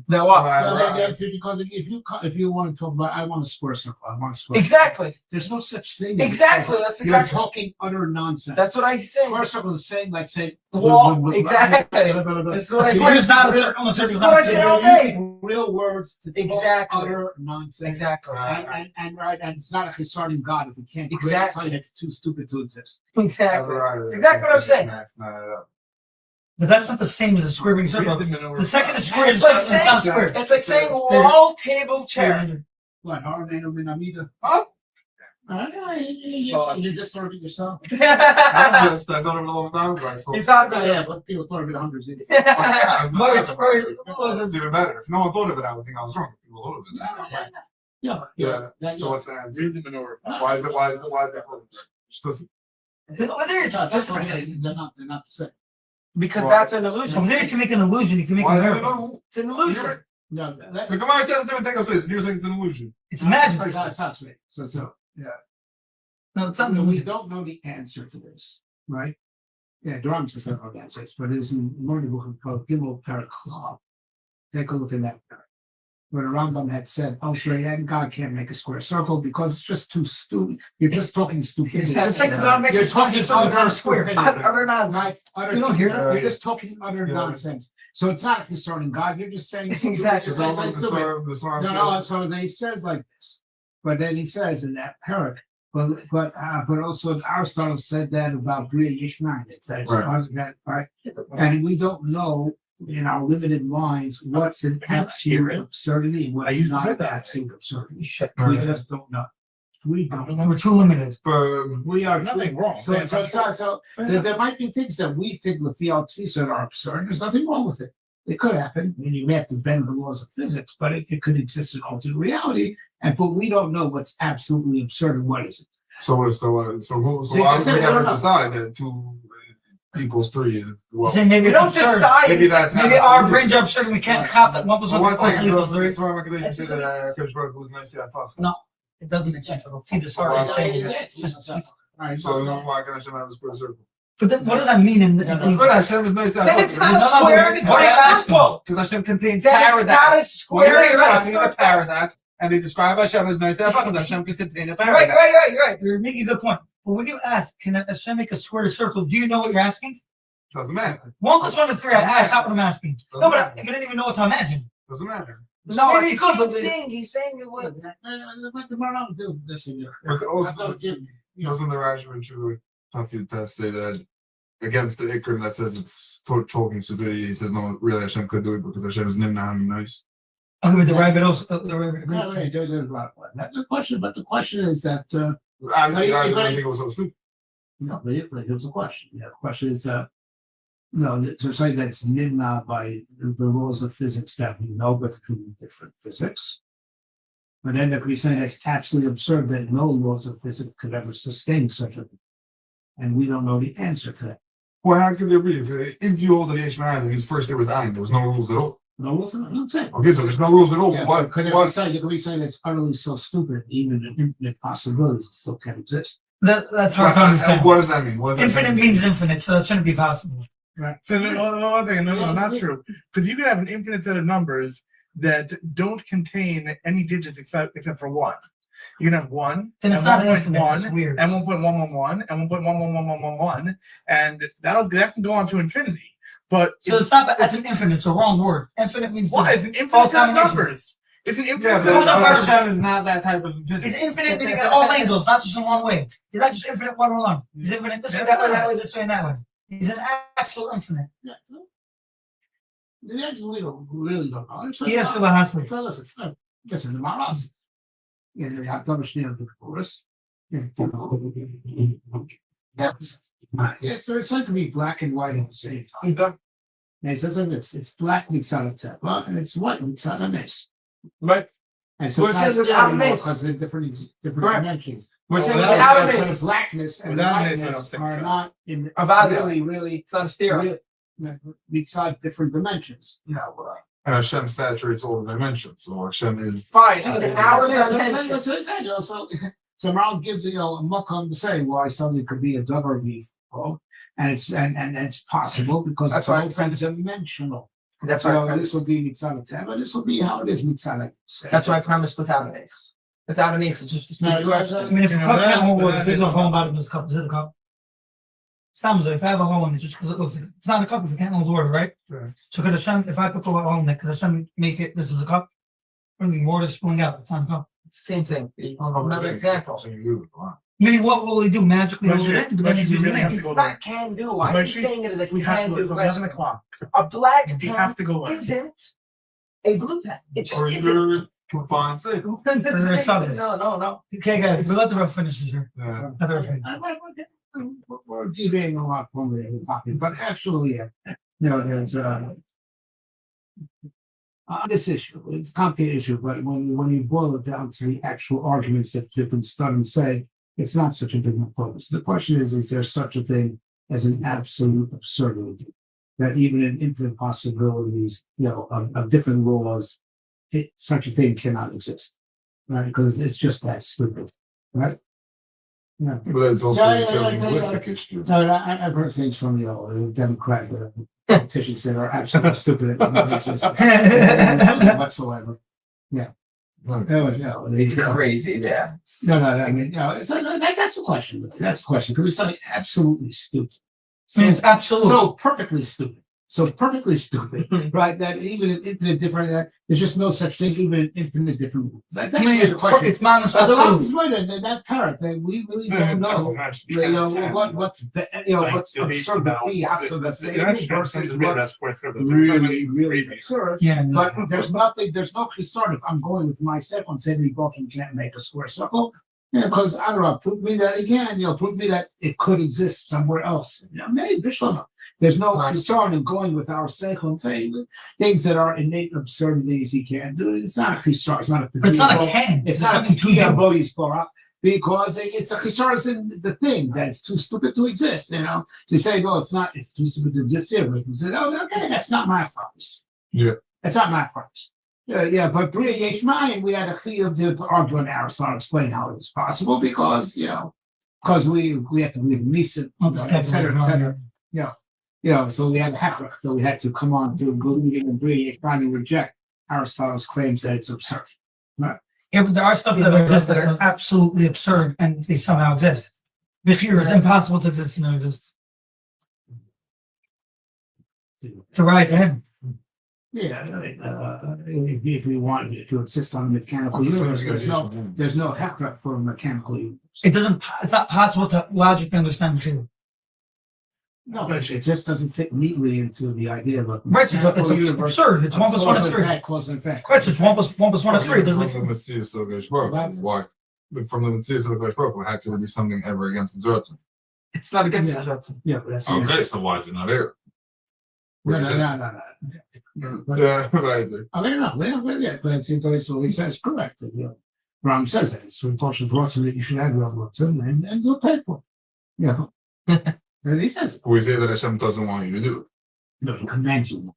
Now what? because if you want to talk about, I want a square circle. I want a square. Exactly. There's no such thing. as- Exactly. That's You're exactly. talking utter nonsense. That's what I say. Square circle is the same, like say. Wall. Exactly. That's what I A say. square is not a circle. A This circle is is what not I a say circle. all You're day. using real words to talk Exactly. utter nonsense. Exactly. And it's not a concerning God if we can't create Exactly. something that's too stupid to exist. Exactly. That's exactly what I'm saying. But that's not the same as a square being circle. The second is square, It's it's like not saying, square. it's like saying wall, table, chair. What, Harnano Minamida? Huh? You just learned it yourself. I thought of it all the time, but I spoke. You thought Oh, about yeah, but people thought of it hundreds of years. It's even better. If no one thought of it, I would think I was wrong. If people thought of it. Yeah. So what's the answer? Read the manure. Why is that? Just There it's They're not the same. because Why? that's an illusion. Over there you can make an illusion, you can make Why a is it miracle. no? It's an illusion. No, The Gemara says it didn't take us place, and you're saying it's an illusion. It's magic. That's not straight. So yeah. No, it's not an We illusion. don't know the answer to this, right? Yeah, Durham says don't know the answer, but it is in one book called Gimel Paraklah. Take a look in that parak. Where the Rambam had said, "Oh, sure, yeah, God can't make a square circle because it's just too stupid. You're just talking stupidity. The second God makes a square, it's not a square. Utter nonsense. Right? Utter You don't hear that? You're just talking utter nonsense. So it's not concerning God. You're just saying stupid. Exactly. You're It's saying also the stupid. Svarim No, says- so then he says like this, but then he says in that parak, but also Aristotle said that about Bria Yishmael. It says that, right? And we don't know in our limited minds what's an absolute absurdity and I what's used to not read that. absolute absurdity. Shit. We just don't know. We don't know. We're too limited. But We are Nothing wrong. So there might be things that we think Lefiel Tisa are absurd. There's nothing wrong with it. It could happen. I mean, you may have to bend the laws of physics, but it could exist in alternate reality. But we don't know what's absolutely absurd and what isn't. so what's the so why Because would we I don't ever know. decide that 2 equals 3 is well? Saying maybe We it's don't absurd. decide. Maybe that's Maybe our brains are absurd and we can't count that 1 plus So 1 one also second, equals the 3. Svarim Akadosh said that Kodesh Baruch Hu was nice, yeah, fuck. No, it doesn't make sense. It'll feed the story Well, saying that. It's just- Right, So then why can Hashem have a square circle? But then what does that mean in the Good, Hashem is nice. Then it's not a No, no, square, no, it's what a I'm circle. Because Hashem contains Then it's paradox. not a Well, square, you're it's a describing the circle. paradox, and they describe Hashem as nice. Hashem can contain a You're paradox. right. You're making a good point. But when you ask, can Hashem make a square circle? Do you know what you're asking? Doesn't matter. 1 plus 1 is 3. That's not what I'm asking. No, but I didn't even know what to imagine. Doesn't matter. No, Maybe it's it the could, but same thing. He's saying it would. But also, doesn't the Rashi and Shuvah Tafid test say that against the Ikrim that says it's talking stupidity? He says no, really Hashem could do it because Hashem is nimna and nice. I'm going to derive it also. Derive The question is that Obviously, I But- didn't think it was so stupid. no, here's the question. Yeah, the question is no, to say that it's nimna by the laws of physics that we know, but through different physics. But then if we say it's absolutely absurd that no laws of physics could ever sustain such a thing. And we don't know the answer to that. Well, how could there be? If you hold the Yishmael, his first there was Ayin, there was no rules at all. No rules, I'm saying. Okay, so there's no rules at all. Yeah, What? could you could be saying it's utterly so stupid, even an infinite possibility still can exist. That's hard to understand. What does that mean? What does that Infinite mean? means infinite, so it shouldn't be possible. So no, one second, no, not true. Because you could have an infinite set of numbers that don't contain any digits except for 1. You can have 1, Then it's and not infinite. 1.1, It's weird. and 1.111, and 1.11111, and that can go on to infinity. But So it's not. That's an infinite. It's a wrong word. Infinite means why? just It's an all infinite set of combinations. numbers. It's an infinite Yeah, set but of Those are numbers. Hashem is not that type of infinity. He's infinite meaning at all angles, not just in one way. He's not just infinite one alone. He's infinite this way, that way, this way, and that way. He's an actual infinite. Yeah. The answer we really don't know. Yes, for the Hasid. So listen, the Maras. You know, you have to understand the chorus. Yes. Yes, so it's like to be black and white at the same time. And it says like this: it's black mitzad teva and it's white mitzad anes. Right. And so Well, it's it not says scary without anymore anes. because they're different Correct. dimensions. We're saying Without without So it the is blackness and Without anes, I don't whiteness think are so. not in Avadia. really It's not a stereo. mitzad different dimensions. You know. And Hashem saturates all the dimensions. So Hashem is Fine. It's an hour dimension. So Maral gives a makam to say why something could be a double beef, and it's possible because That's it's why multi-dimensional. That's why I So this premised. will be mitzvah teva. This will be how it is mitzvah. That's why I premised without an ace. Without an ace, it's just a No, stupid no, I question. mean, if a You know cup that, can't hold but water, that there's is no hole not- bottom in this cup. Is it a cup? Sounds like if I have a hole in it, just because it looks like it's not a cup if it can't hold water, right? Right. So could Hashem, if I put a hole in it, could Hashem make it? This is a cup. Or the water spilling out. It's not a cup. Same thing. Another example. Meaning, what will he do? Magically But hold you- it in? But but then he's you using really have it. to It's go not can do. Why are But you she- saying it as a We have can to. do It's 11 question? o'clock. A black You pen have to go. isn't a blue pen. It just Or isn't. you're confined safe. Or subs. No. Okay, guys, we let the ref finish this here. Yeah. Let the ref finish. We're deviating a lot from the topic, but actually, there's this issue. It's a complicated issue, but when you boil it down to the actual arguments that different studies say, it's not such a big focus. The question is there such a thing as an absolute absurdity that even in infinite possibilities, of different laws such a thing cannot exist, right? Because it's just that stupid, right? Yeah. But it's also Yeah, a yeah, linguistic issue. No, I've heard things from the Democrat politicians that are absolutely stupid and don't exist whatsoever. Yeah. No, It's crazy. Yeah. No, I mean, that's the question. That's the question. Could be something absolutely stupid. It's absolute. So perfectly stupid. So perfectly stupid, right? That even in infinite different, there's just no such thing, even in infinite different rules. That's really the question. It's minus The absolute. Rambam's right, and that parrot, that we really don't know. What's absurd to be absolute versus what's really absurd. Yeah. No. But there's no concern if I'm going with my second saying we can't make a square circle. Yeah, because I don't know, prove me that again, prove me that it could exist somewhere else. Maybe there's no concern in going with our seichel and saying things that are innate absurdities he can't do. It's not a chisar, it's not a But it's not a can. It's There's not a nothing to do. kiyah because it's a chisar in the thing that's too stupid to exist. So you say, no, it's not. It's too stupid to exist here. But you say, oh, okay, that's not my focus. Yeah, that's not my focus. But Bria Yeshmayim, we had a chiyuv to argue on Aristotle, explain how it was possible because we have to believe in Nisan, et cetera. So we had a hefrach, so we had to come on to believing in Bria Yeshmayim reject Aristotle's claims that it's absurd. Right? Yeah, but there are stuff that exist that are absolutely absurd and they somehow exist. Bechir is impossible to exist and not exist. To write to him. Yeah, if we wanted to insist on a mechanical universe, there's no hefrach for a mechanical universe. It's not possible to logically understand Bechir. No, it just doesn't fit neatly into the idea of a Right, so it's absurd. It's 1 plus 1 is 3. Cause and effect. Correct, so it's 1 plus 1 is 3. It doesn't make sense. Why? But from the Mesiba to the Codesh, how could it be something ever against the Zerton? It's not against the Yeah, but that's Okay, so why is it not there? No. Yeah, right. I mean, no, but so he says correct. Ram says that it's in touch with Watson that you should have Watson and you'll pay for it. And he says, We say that Hashem doesn't want you to do it. no, he commands you.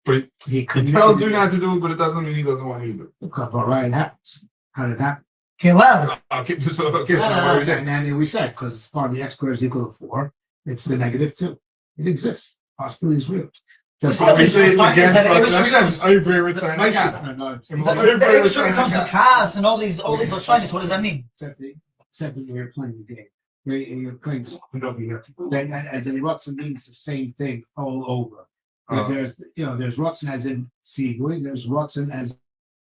But he tells you not to do it, but it doesn't mean he doesn't want you to do it. But right, it happens. How did it happen? Okay, louder. Okay, so what are we saying? And then we said, because it's part of the x squared is equal to 4, it's the negative 2. It exists. Possibility is real. Just Obviously, it's against It's Hashem. the Abishur comes with Kas and all these Lashonis. What does that mean? Except that you're playing the game. You're playing something over here. Then as in Rutzen means the same thing all over. There's Rutzen as in seedling, there's Rutzen as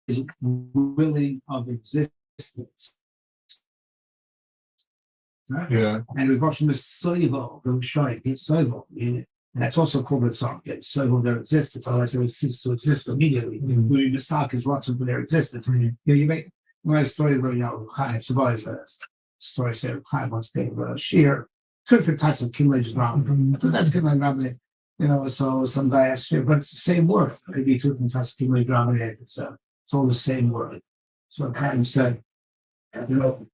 is willing of existence. Right? Yeah. And we've got from the Soivo, the Shai, it's Soivo. And that's also called the song. Soivo their existence, otherwise it would cease to exist immediately. When the stock is Rutzen for their existence. You make a story about story said Chaim once gave a shear, 2 different types of Kislev Rabbi. So that's Kislev Rabbi, so some guy asked you, but it's the same word. Maybe 2 different types of Kislev Rabbi. It's all the same word. So Chaim said, if you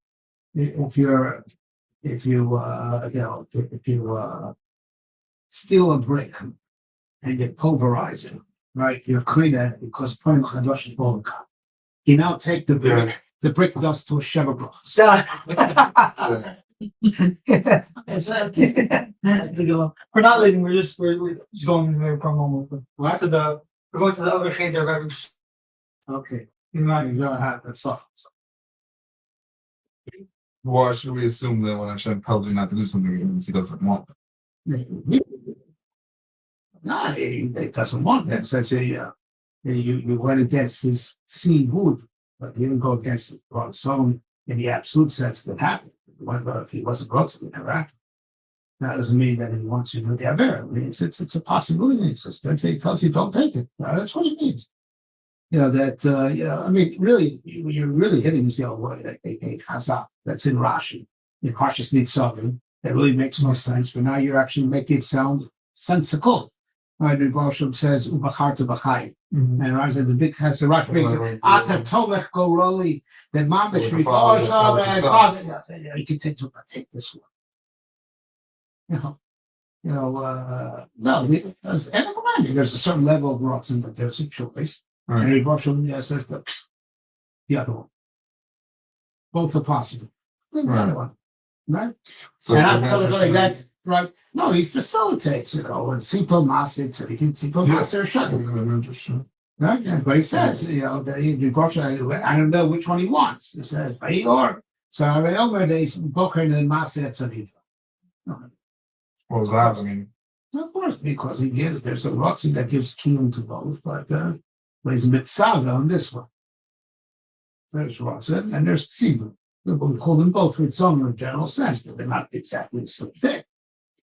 steal a brick and you pulverize it, right? You're clean it because Purim Chadosh is Bolka. You now take the brick. The brick does to a Sheva That's a good one. We're not leaving. We're just going there for a moment. What? We're going to the other cheder. Okay. You might. You don't have that stuff. Why should we assume that when Hashem tells you not to do something, it means he doesn't want it? No, he doesn't want that. So you went against his seed wood, but you didn't go against it on its own in the absolute sense that happened. If he wasn't brought to the Iraq, that doesn't mean that he wants you to do the Aver. It's a possibility. It's just that he tells you don't take it. That's what it means. Really, you're really hitting this word, a chazak that's in Rashi. In Parshas Nitzavim, that really makes no sense, but now you're actually making it sound sensical. Right, the Rosh says ubacharta b'chayim, and Rashi said the big has the Rashi brings ata tomech go roli, then mamish you can take this one. No, there's a certain level of Rotzen, but there's a choice. Right. And Rabbi Shlomo says, but the other one. Both are possible. The Right. other one, right? So And I'm imagine telling you, she- that's right. No, he facilitates, and Sipo Masid, so he can Sipo Yeah. Masid shut it. Interesting. Right? Yeah, but he says, that I don't know which one he wants. He says, or so I Omer they Bocher and Masid Tzadiv. What was that? I mean, Of course, because he gives, there's a Rotzi that gives kiyum to both, but he's mitzvah on this one. There's Rotzi and there's Tzivah. We call them both with some general sense, but they're not exactly the same thing.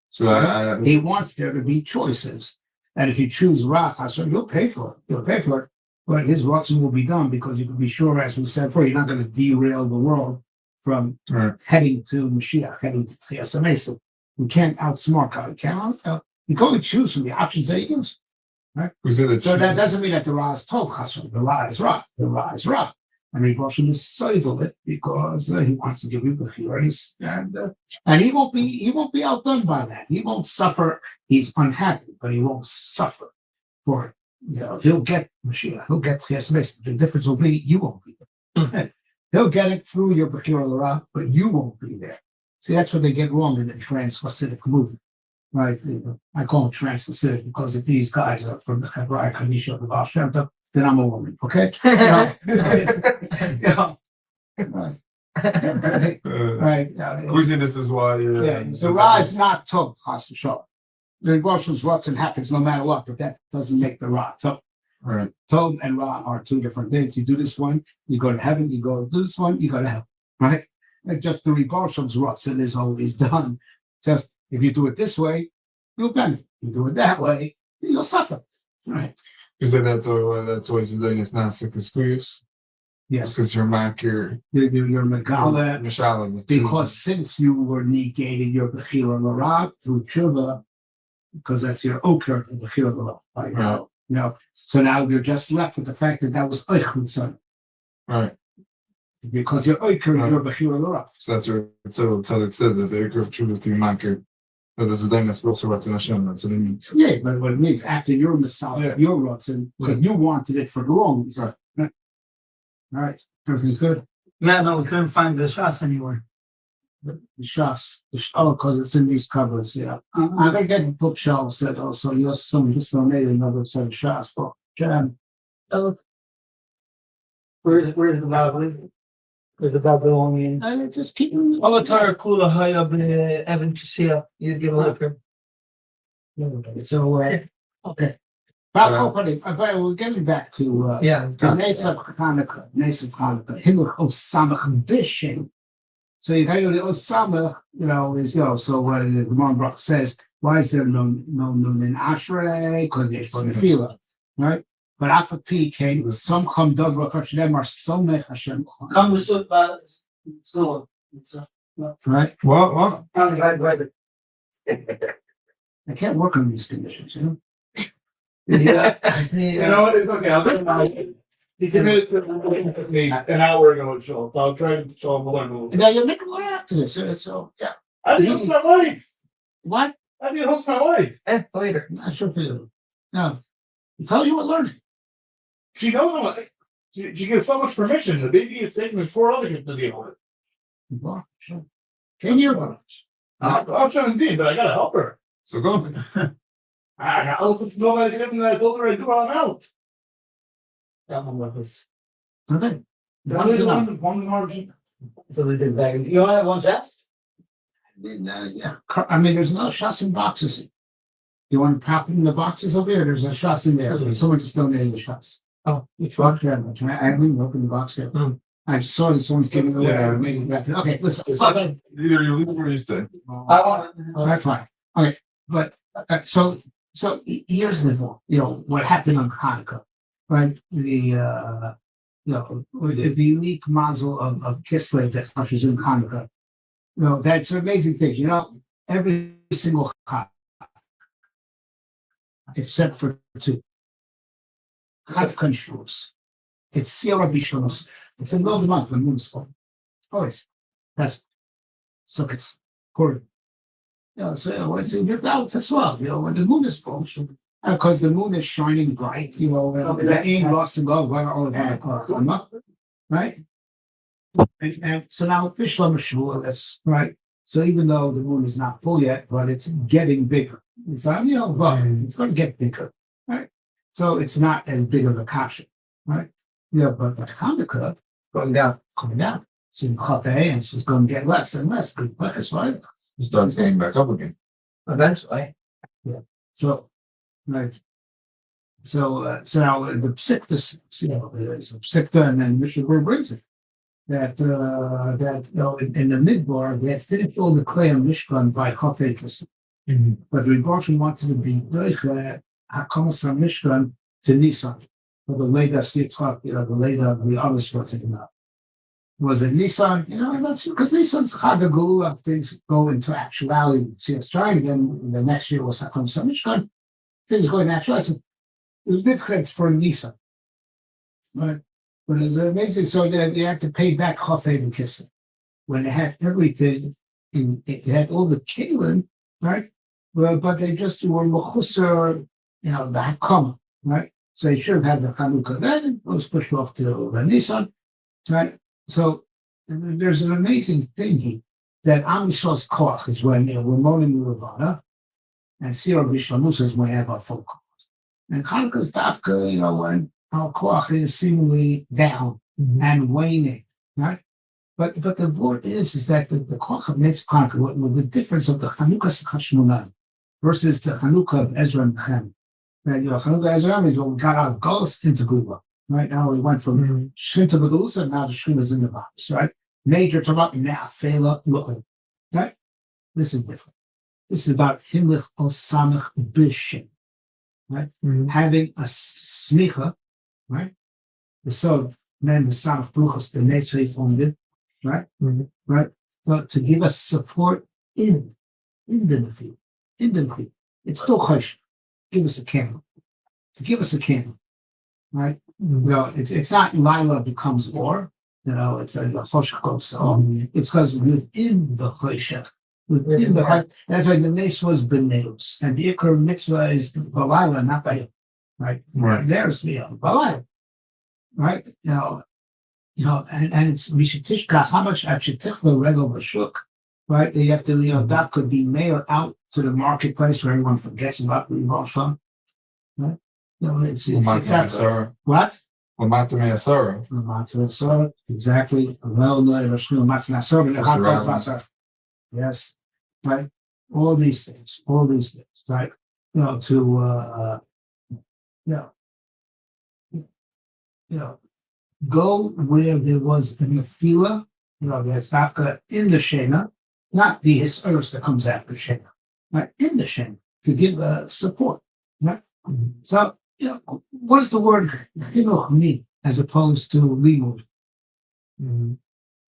so He wants there to be choices. And if you choose Rach, you'll pay for it. You'll pay for it. But his Rotzi will be done because you can be sure, as we said before, you're not going to derail the world from Right. heading to Mashiach, heading to Tchias HaMesa. You can't outsmart God. You can't you can only choose from the options that you use. we said that. So that doesn't mean that the Ra is Tov Chasson. The Ra is Ra. The Ra is Ra. And Rebbe Rosh is soivel it because he wants to give you the theories, and he won't be outdone by that. He won't suffer. He's unhappy, but he won't suffer for it. He'll get Mashiach. He'll get Tchias HaMesa. The difference will be you won't be there. He'll get it through your Bechira L'Ra, but you won't be there. See, that's what they get wrong in the trans-Hasidic movement, right? I call it trans-Hasidic because if these guys are from the Hebraic Hanisha of the Baal Shem Tov, then I'm a woman, okay? Right. Right. We say this is why. So Ra is not Tov, Chas v'Shalom. The Rosh's Ratzon happens no matter what, but that doesn't make the Ra Tov. Right. Tov and Ra are two different things. You do this one, you go to heaven. You go do this one, you go to hell, right? And just the Riboshev's Ratzon is always done. Just if you do it this way, you'll benefit. You do it that way, you'll suffer. Right. You said that's why he's doing it's not sick as furious. Yes. Because you're Makir. You're Megala. Mishalem. Because since you were negating your Bechira L'Ra through Tshuva, because that's your Oker in Bechira L'Ra. Right? So now you're just left with the fact that was Eichut son. Right. Because you're Oker in your Bechira L'Ra. So that's your so it said that the Oker of Tshuva through Makir. That there's a thing that's also right in Hashem. That's what it means. Yeah, but what it means after your Messiah, your Ratzon, because you wanted it for the wrong reason. Right. All right. Everything's good. Yeah, no, we couldn't find the shots anywhere. The Shas. Because it's in these covers, yeah. I'm gonna get bookshelves that also someone just donated another set of Shas book. Where's the Bible? Where's the Babylonian? And just keep them. Avatar Kula Haya Evan Chisia. You give a look. So okay. But we're getting back to Nesa Hanukkah, Himuch Osamach Bishing. So you got the Osamach, is so what the Maamar says, why is there no in Ashrei? Because there's Nefila, right? But Alpha P came, some come dog them are so mech Hashem. Right? What? I can't work on these conditions, Yeah. You know what? It's okay. I'll do it. He committed to me an hour ago, Joel. So I'll try to show him one. Now you're making a lot after this, so yeah. I didn't hook my wife. What? I didn't hook my wife. Later. Not sure for you. No. It tells you we're learning. She knows what. She gets so much permission. The baby is taking with 4 other kids to deal with it. Well, sure. Came here once. I'm trying to but I gotta help her. So go. I got also to know that I told her I do while I'm out. Okay. One's enough. One more. So they did back. You only have one chest? Yeah. I mean, there's no shots in boxes. You want to pop in the boxes over here? There's a shots in there. Someone just donated the shots. Oh, which one? I haven't even opened the box yet. I just saw this one's giving away. Yeah. Okay, listen. Either you leave or you stay. I want Fine. Okay, but so here's the what happened on Hanukkah, right? The unique mazel of Kislev that touches in Hanukkah. That's an amazing thing. Every single Chag, except for 2. Chag Shus. It's Sierra Bishonus. It's in the middle of the month when the moon is full. Always. That's Sukkot. Correct. So it's in your doubts as well. When the moon is full, because the moon is shining bright, and the aim lost to go, right? And so now Bishlam Shul, that's right. So even though the moon is not full yet, but it's getting bigger. It's it's going to get bigger, right? So it's not as big of a kasha, right? But Hanukkah coming down. So Chodesh is going to get less and less. That's right. It starts going back up again. Eventually. So, right. So now the Psikta, is a Psikta, and then Mishnah brings it that in the midbar they had finished all the clay on Mishkan by Chafei Kislev, but the Rosh wanted to be Doiche Hakamas Mishkan to Nisan, for the later Yitzchak, the later the others was it Nisan? That's because Nisan's Chagagul, things go into actuality. See, it's trying. Then the next year was Hakamas Mishkan. Things go into actuality. So it did for Nisan, right? But it's amazing. So they had to pay back Chafei and Kislev when they had everything. They had all the kalim, right? But they just were mechusar, the hakama, right? So they should have had the Chanukah then. It was pushed off to the Nisan, right? So there's an amazing thing here that Am Yisrael's koach is when we're mourning the Ravana, and Siyar Bishlanus is when we have our full koach. And Chanukah's dafka, when our koach is seemingly down and waning, right? But the word is that the koach of Netzach Chanukah, with the difference of the Chanukah Hashmonah versus the Chanukah of Ezra and Nehemiah. That Chanukah Ezra is when we got out of Galus into Gula. Right now we went from Shrin to Begalusa, now the Shrin is in the box, right? Major Torah, now Fela, right? This is different. This is about Himlich Osamach Bishim, right? Having a smicha, right? The so then the son of Bruchos, the Netzri on it, right? Right? But to give us support in the defeat. It's still Chosh. Give us a candle. To give us a candle, right? It's not Lila becomes or, it's a Chosh goes so. It's because within the Chosh, within the heart. That's why the Nes was Beneus, and the Ikar mitzvah is Balila, not by right? There's Balila, right? And it's we should teach how much actually tichla regal b'shuk, right? You have to that could be mailed out to the marketplace where everyone forgets about where you bought from, right? It's what? Exactly. Yes, right. All these things, right? Go where there was a nefila, there's afka in the shena, not the hisurus that comes after shena, right? In the shena to give support, right? So, what does the word chinuch mean as opposed to limud?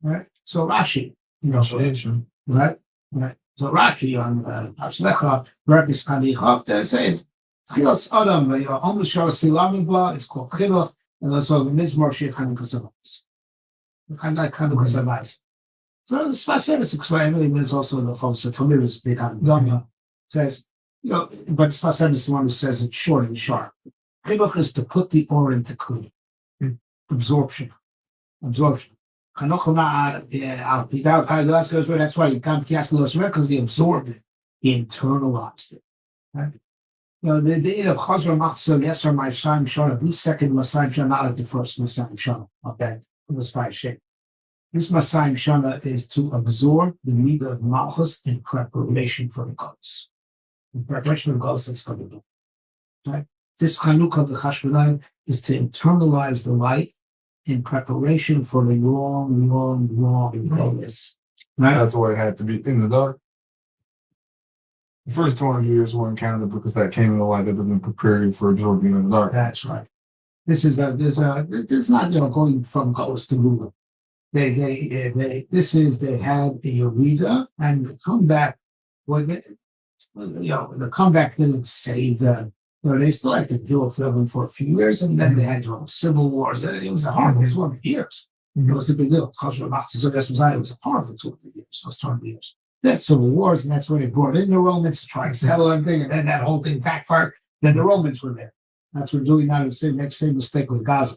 Right. So Rashi, right. So Rashi on Ashlecha, Rabbi Skani says chilas adam, only show silamibla is called chinuch. And also the Mizmor Shir Chanukah Savais. Chanukah Savais. So the Sfas explain is also the Chos Tamir is big on Danya says, but Sfas is the one who says it's short and sharp. Chinuch is to put the ore into kli. Absorption. That's why you can't cast the loss because they absorbed it, he internalized it. Right? The date of Chazar Machzor Yesar Ma'asayim Shana, this second Masayim Shana, not like the first Masayim Shana. Okay, it was by shape. This Masayim Shana is to absorb the midah of Malchus in preparation for the Kodesh. In preparation for the Kodesh, it's going to do. Right? This Chanukah of the Chashmonayim is to internalize the light in preparation for the long Kodesh. Right? That's why it had to be in the dark. The first 200 years weren't counted because that came in the light that didn't prepare you for absorbing in the dark. That's right. This is there's not going from Golos to Google. They had the Eureka and the comeback. The comeback didn't save them. They still had to deal with them for a few years, and then they had civil wars. It was a horrible 200 years. It was a big deal. So that's why it was a horrible 200 years. Those 200 years. That's civil wars, and that's where they brought in the Romans to try to settle everything, and then that whole thing backfired. Then the Romans were there. That's what we're doing now. Same mistake with Gaza.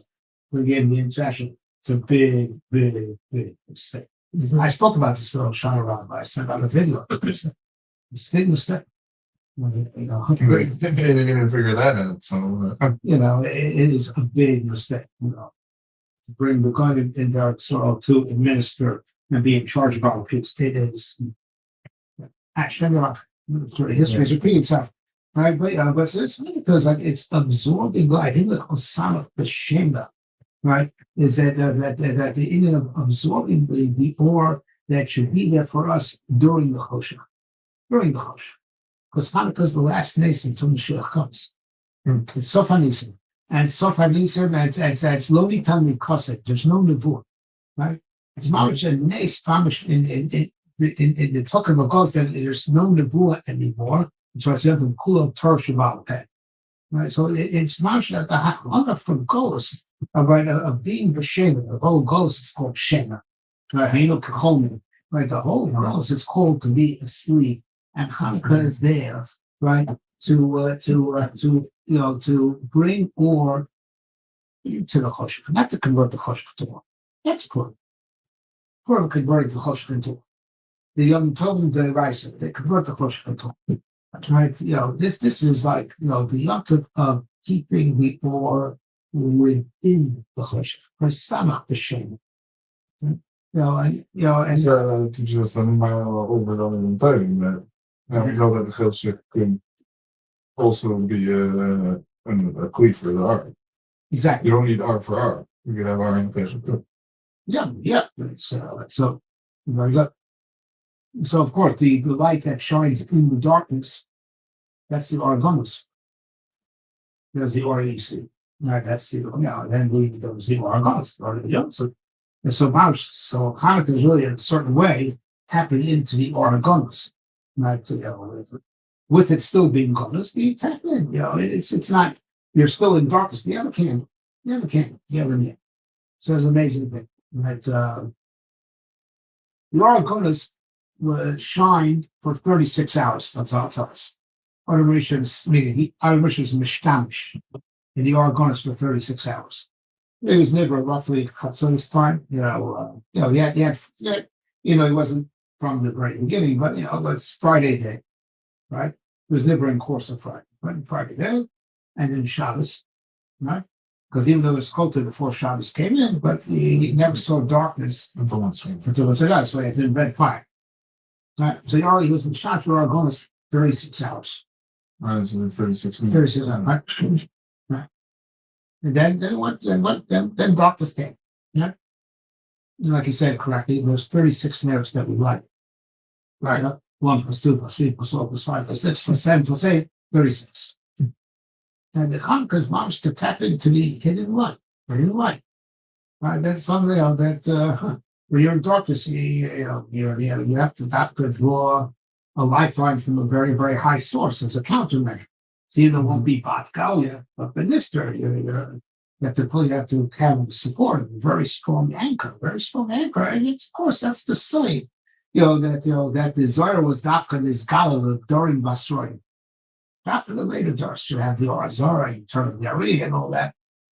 We're getting the international. It's a big mistake. I spoke about this little Shana Rabbi. I sent out a video. It's a big mistake. You know, They didn't even figure that out. So it is a big mistake. You know, to bring the God in there to administer and be in charge of our peace. It is actually history is repeating itself. Right, but it's not because it's absorbing light. In the Hosanna B'Shemda, right, is that the Indian of absorbing the ore that should be there for us during the Choshech. Because Hanukkah is the last nation until Mashiach comes. It's Sof HaNisim. And Sof HaNisim, it's lo nitan likosek. There's no nevuah, right? It's mamish a nes mamish in the Tucker Magos that there's no nevuah anymore. So it's the Kulam Torah Shabbat Peh. Right? So it's mamish that the hunger for goals of being B'Shema. The whole goals is called Shema. Right? Right? The whole goals is called to be asleep. And Hanukkah is there, right, to bring ore into the Choshech, not to convert the Choshech to ore. That's good. We're converting the Choshech into ore. The Yom Tovim de Raisa, they convert the Choshech into ore. Right, this is like the Yom Tov of keeping the ore within the Choshech. Samach B'Shem. And so to just over and time that. Now we know that the Chilshik can also be a cleave for the art. exactly. You don't need art for art. You can have art in Chilshik too. Yeah. So very good. So of course the light that shines in the darkness, that's the Aragonus. There's the REC. Right, that's the then there's the Aragonus. So Hanukkah is really in a certain way tapping into the Aragonus. Not with it still being goddess, you tap in. It's not you're still in darkness. You have a candle. So it's an amazing thing. That the Aragonus was shined for 36 hours. That's all it tells us. Artemission's mishtamish in the Aragonus for 36 hours. It was never roughly Chatzonis time. He wasn't from the very beginning, but it's Friday day, right? It was never in course of Friday, but Friday day, and then Shabbos, right? Because even though it was colder before Shabbos came in, but he never saw darkness Until once again. until it's so he had to invent fire. Right? So he was in shot for Aragonus 36 hours. Right, so 36 minutes. 36 hours, right? And then darkness came. Yeah. Like you said correctly, there's 36 minutes that we like. Right. 1 plus 2 plus 3 plus 4 plus 5 plus 6 plus 7 plus 8, 36. And the Hanukkah's moms to tap into the hidden light. Right. That's something that when you're in darkness, you have to draw a lifeline from a very, very high source as a countermeasure. So it won't be Batgalia, but Benister, you have to have support, a very strong anchor. And it's, of course, that's the site. That the Zohar was Dafka this Galilee during Basroim. After the later Dars, you have the Orazora, you turn the Ari and all that.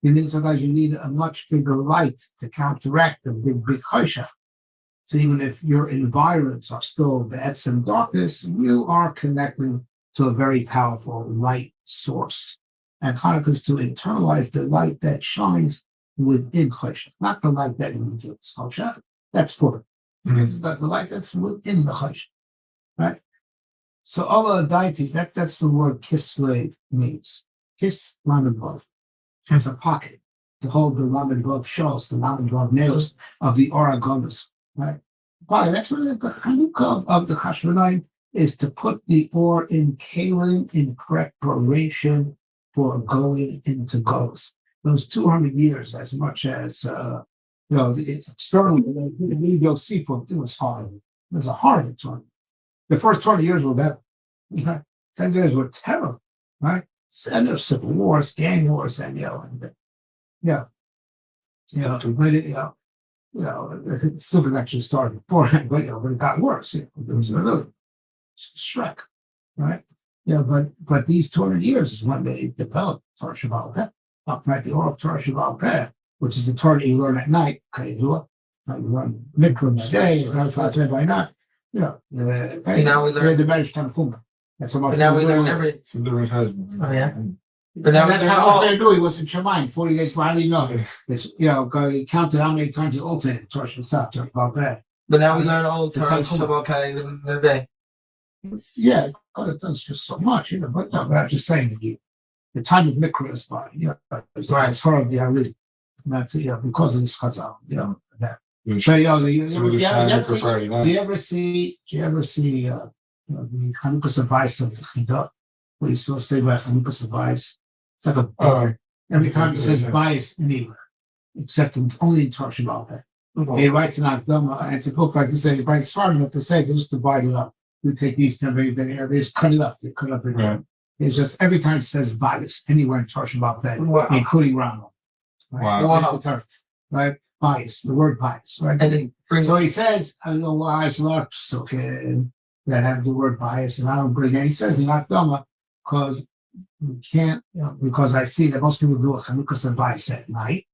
Sometimes you need a much bigger light to counteract the big Choshech. So even if your environments are still bad and darkness, you are connecting to a very powerful light source. And Hanukkah is to internalize the light that shines within Choshech, not the light that emits Choshech. That's for It's the light that's within the Choshech, right? So Allah deity, that's the word Kislev means. Kis Lamed Vav has a pocket to hold the Lamed Vav shows, the Lamed Vav nails of the Aragonus, right? But that's what the Chanukah of the Chashmonai is, to put the ore in kalim in preparation for going into Golos. Those 200 years, as much as it's starting with Yosef, it was hard. It was a hard 20. The first 20 years were better. Right? 10 years were terrible, right? And there's civil wars, gang wars, and it still could actually start beforehand, but it got worse. It was really Shrek, right? Yeah, but these 200 years is when they developed Torah Shabbat Peh, upright the oral Torah Shabbat Peh, which is the Torah you learn at night. Okay, you learn Mikra by day, you learn Torah by night. Yeah, Now we learn. the marriage Tanfuma. That's how much. But now we learn every. It's a different husband. Oh, yeah? But now we that's learn how all. much they do. He was in Shemaim 40 days. How do you know? It's, he counted how many times he alternated Torah Shabbat Peh. But now we learn all The Torah Tanfuma. Shabbat Peh in the day. Yeah, God, it does just so much, but no, but I'm just saying that the time of Mikra is by, it's hard of the Arid. That's because of this Chazal, that. It was- So, it was a Shabbat for Friday do night. you ever see, the Chanukah Savais of the Chidah, what you supposed to say about Chanukah Savais? It's like a, every time it says bias anywhere, except only in Torah Shabbat Peh. He writes an Akdama, and it's a book like this, and he writes smart enough to say, they just divide it up. You take these 10 they just cut it up. They cut up. Right. It's just every time it says bias anywhere in Torah Shabbat Peh, Wow. including Rambam. Right? Wow. That's the term, right? Bias, the word bias, right? And it brings. So he says, I don't know why there's a lot of psukim that have the word bias, and I don't bring any. He says in Akdama, because you can't, because I see that most people do a Chanukah bias at night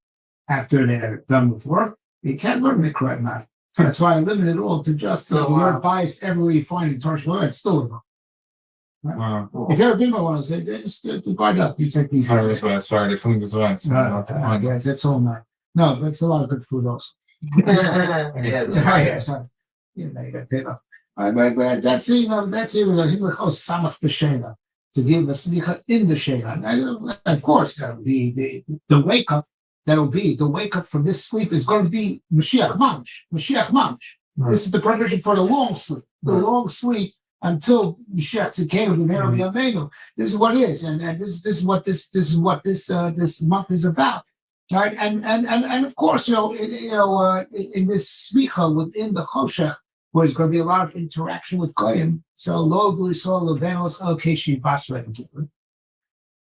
after they're done with work. You can't learn Mikra at night. That's why I limit it all to just the word bias everywhere you find in Torah Shabbat. It's still wrong. Wow. If you're a bimbo one, they just divide up. You take these. Sorry, the Kling was right. Yes, that's all night. No, but it's a lot of good food also. Yes. Yeah, they got paid off. But that's even that's even a Himlachos Samach B'Shena to give a smicha in the Shena. And of course, the wake up that'll be the wake up from this sleep is going to be Mashiach Mamish. Mashiach Mamish. Right. This is the preparation for the long sleep. The long sleep until Mashiach Tzidkenu and Erev Yameinu. This is what it is, and this is what this month is about. Right, and of course, in this smicha within the choshech, where there's going to be a lot of interaction with goyim. So lo b'lisol levenos alkeshi basra.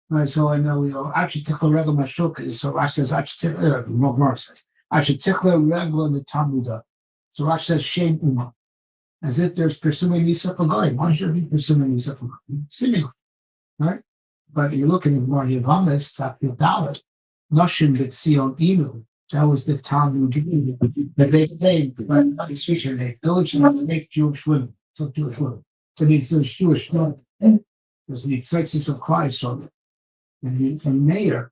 Right, so I know actually tichla regel mashuk is so Rosh says actually Maamar says actually tichla regel in the Talmudah. So Rosh says shem umah, as if there's pursuing Nisa for goyim. Why should be pursuing Nisa for goyim? Seemingly, right? But you're looking at more Yavamis, Tapir Dalet. Noshim B'Tzion Inu. That was the Talmud that they restriction they village and they make Jewish women. So Jewish women. So these Jewish women. There's the exercises of Christ on it. And from there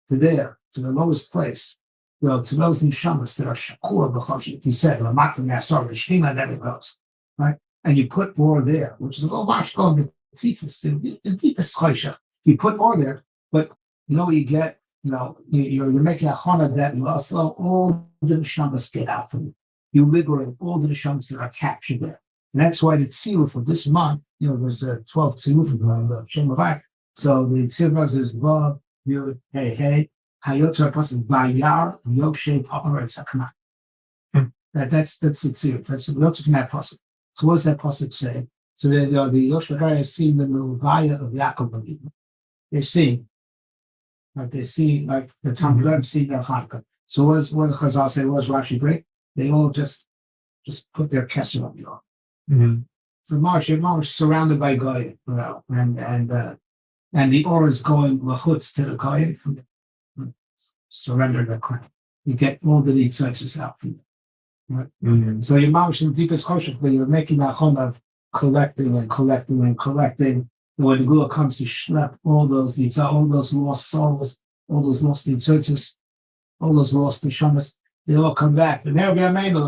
to there, to the lowest place, to those neshamas that are shakur b'choshik, he said, Lamata Masar V'Shina never goes. Right? And you put more there, which is called the deepest chosha. You put more there, but what you get. You're making a chana that also all the neshamas get out from you. You liberate all the neshamas that are captured there. And that's why the tziluf for this month, there's 12 tziluf in the Shem Avak. So the tziluf is Vav, Yud, Hey, Hayotzar Pasuk, Bayar, Yokshe, Papar, and Sakana. That's the tziluf. That's the Yotzar Pasuk. So what does that Pasuk say? So the Yoshvakar has seen the Levaya of Yaakov. They're seeing. Like they see, like the Talmud see their Hanukkah. So what the Chazal say was Rashi break? They all just put their kesser on the arm. Mm-hmm. So Marsh surrounded by Goyim, and the aura is going lachutz to the Goyim from surrender the crown. You get all the insights out from it. Right? Mm-hmm. So your Marsh in the deepest choshech, but you're making that chon of collecting and collecting and collecting. When the Gula comes to schlep all those lost souls, all those lost inserts, all those lost neshamas, they all come back. And they'll be amazing. So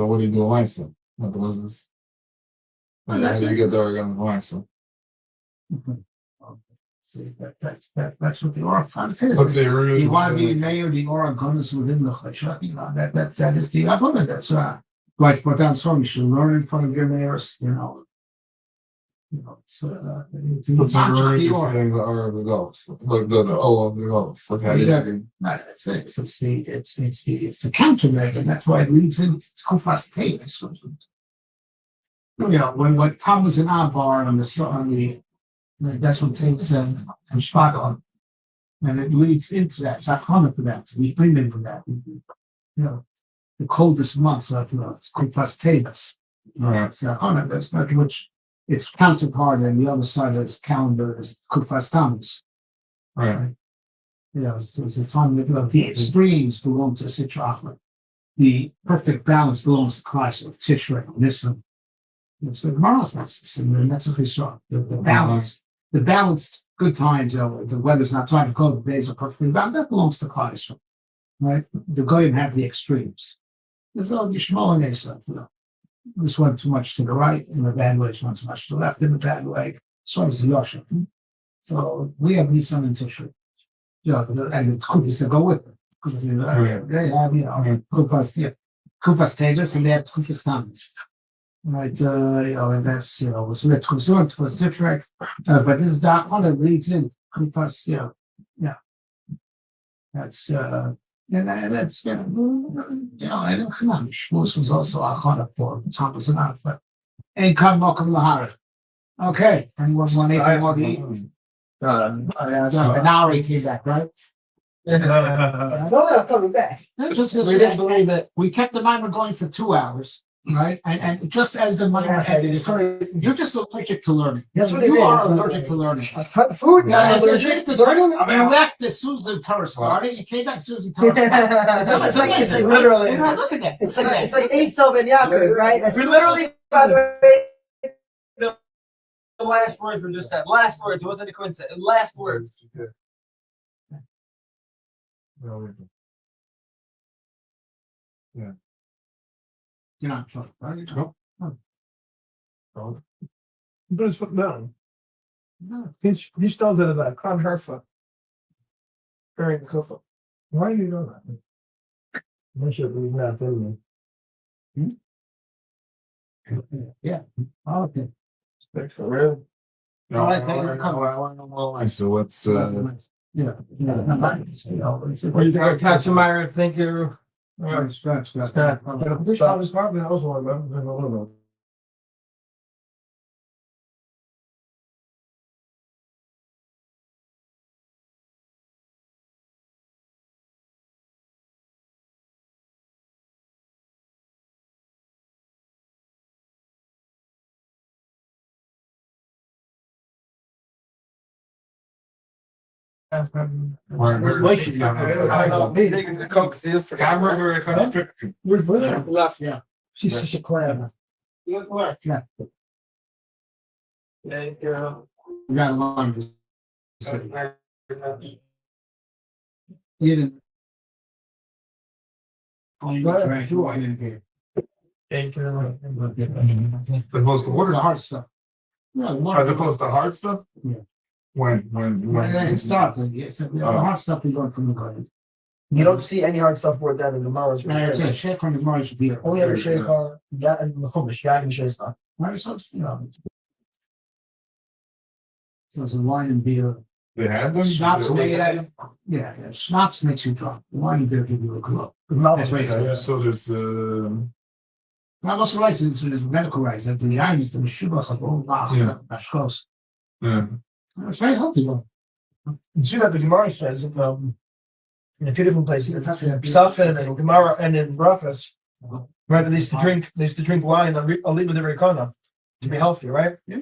what do you do with Meiser? What was this? How do you get the organ of Meiser? See, that's what the aura kind of is. Let's say really, you want to be mayor, the aura goes within the cheshach. That is the opponent. That's right. Like put down song, you should learn in front of your mayors, it's the aura of the ghost, like the O of the ghost. Like how do you it's the counter leg, and that's why it leads into Kufas Tavis. When Tom was in Abar on the that's what takes and spot on, and it leads into that. Sachana for that, so we clean in for that. The coldest months of it's Kufas Tavis. Right. So, that's which its counterpart on the other side of its calendar is Kufas Tammuz. Right. You know, it's a time that the extremes belong to Sitra. The perfect balance belongs to Christ with Tishrei, Nisan. It's the marvelous, and that's what we saw. The balance, the balanced good times, you know, the weather's not trying to cold, the days are perfectly balanced. That belongs to Christ, right? The Goyim have the extremes. There's all Yishmael and Esav, you know. This went too much to the right in a bad way, this went too much to the left in a bad way. So is the Yosha. So we have Nisan and Tishrei. You know, and the Kupas that go with it. Because they have, you know, Kupas, yeah, Kupas Tejas and they have Kupas Tammuz. Right, you know, and that's, you know, so that's concerned was different, but this dark one that leads in Kupas, you know, yeah. That's, and that's, you know, and Shmuz was also a Chana for Thomas and out, but ain't come welcome Lahara. Okay, anyone want anything more to eat? An hour he came back, right? I'm coming back. We We didn't believe it. We kept the mimer going for 2 hours, right? And just as the mimer ended, you're just allergic to learning. That's what it You is. are allergic to learning. Food. Yeah, you left as soon as the Torah started. You came back as soon as the Torah started. It's like literally. You're not looking at it. It's like Esav and Yaakov, right? We literally, by the way, the last words were just that. Last words. It wasn't a coincidence. Last words. Yeah. You're not sure, right? No. Put his foot down. No. He still did that. Khan Herfa. During the kufa. Why do you know that? I should leave that in Yeah. Okay. there. For real. No, I so what's Yeah. What do you think, Pastor Meyer? Thank you. Scratch. Left. Yeah. She's such a clam. Yeah. Thank you. We got a line. You didn't. Oh, you got right. You are in here. Thank you. as opposed to What are the water, hard stuff? Yeah, as opposed to hard stuff? Yeah. When it starts. Yes, the hard stuff we learn from the guys. You don't see any hard stuff more than in the Maamar. And I say, check on the Mars should be Only ever Sheikha, that and the Chumash, Yad and Sheikha. Right, so you know. So it's a wine and beer. they had them. Schnapps makes yeah, schnapps makes you drunk. The wine and beer give you a glow. That's right. So there's Now, what's the license is medical rights that the iron is the Mesiba Ashkos. yeah. It's very healthy one. You see that the Gemara says in a few different places, Psaf and Gemara and in Brachas, right? They used to drink wine, a little bit of Rikana to be healthy, right? Yeah.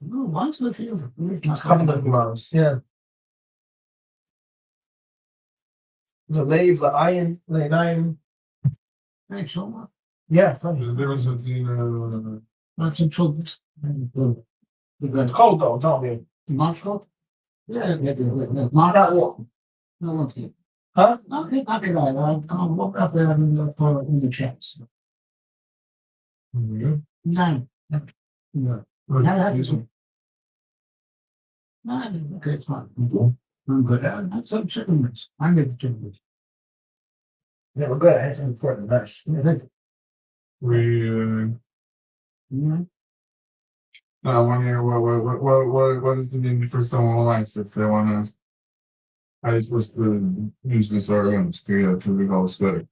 No, wine's good for you. It's common in Gemaras, yeah. The lave, the iron, the nine. Thanks so much. Yeah, There's a difference between Not some children. it's cold though, don't be. Marshall? Yeah, Not Marshall. warm. No one's here. Huh? Okay, I'll come walk up there and for in the chance. No. No. Okay, it's fine. I'm good. I had some chicken wings. I made chicken wings. Yeah, we're good. I had something for it. Nice. Yeah, thank we you. I want to hear what is the name the first time online if they want to. I was supposed to use this RMs to make all this better.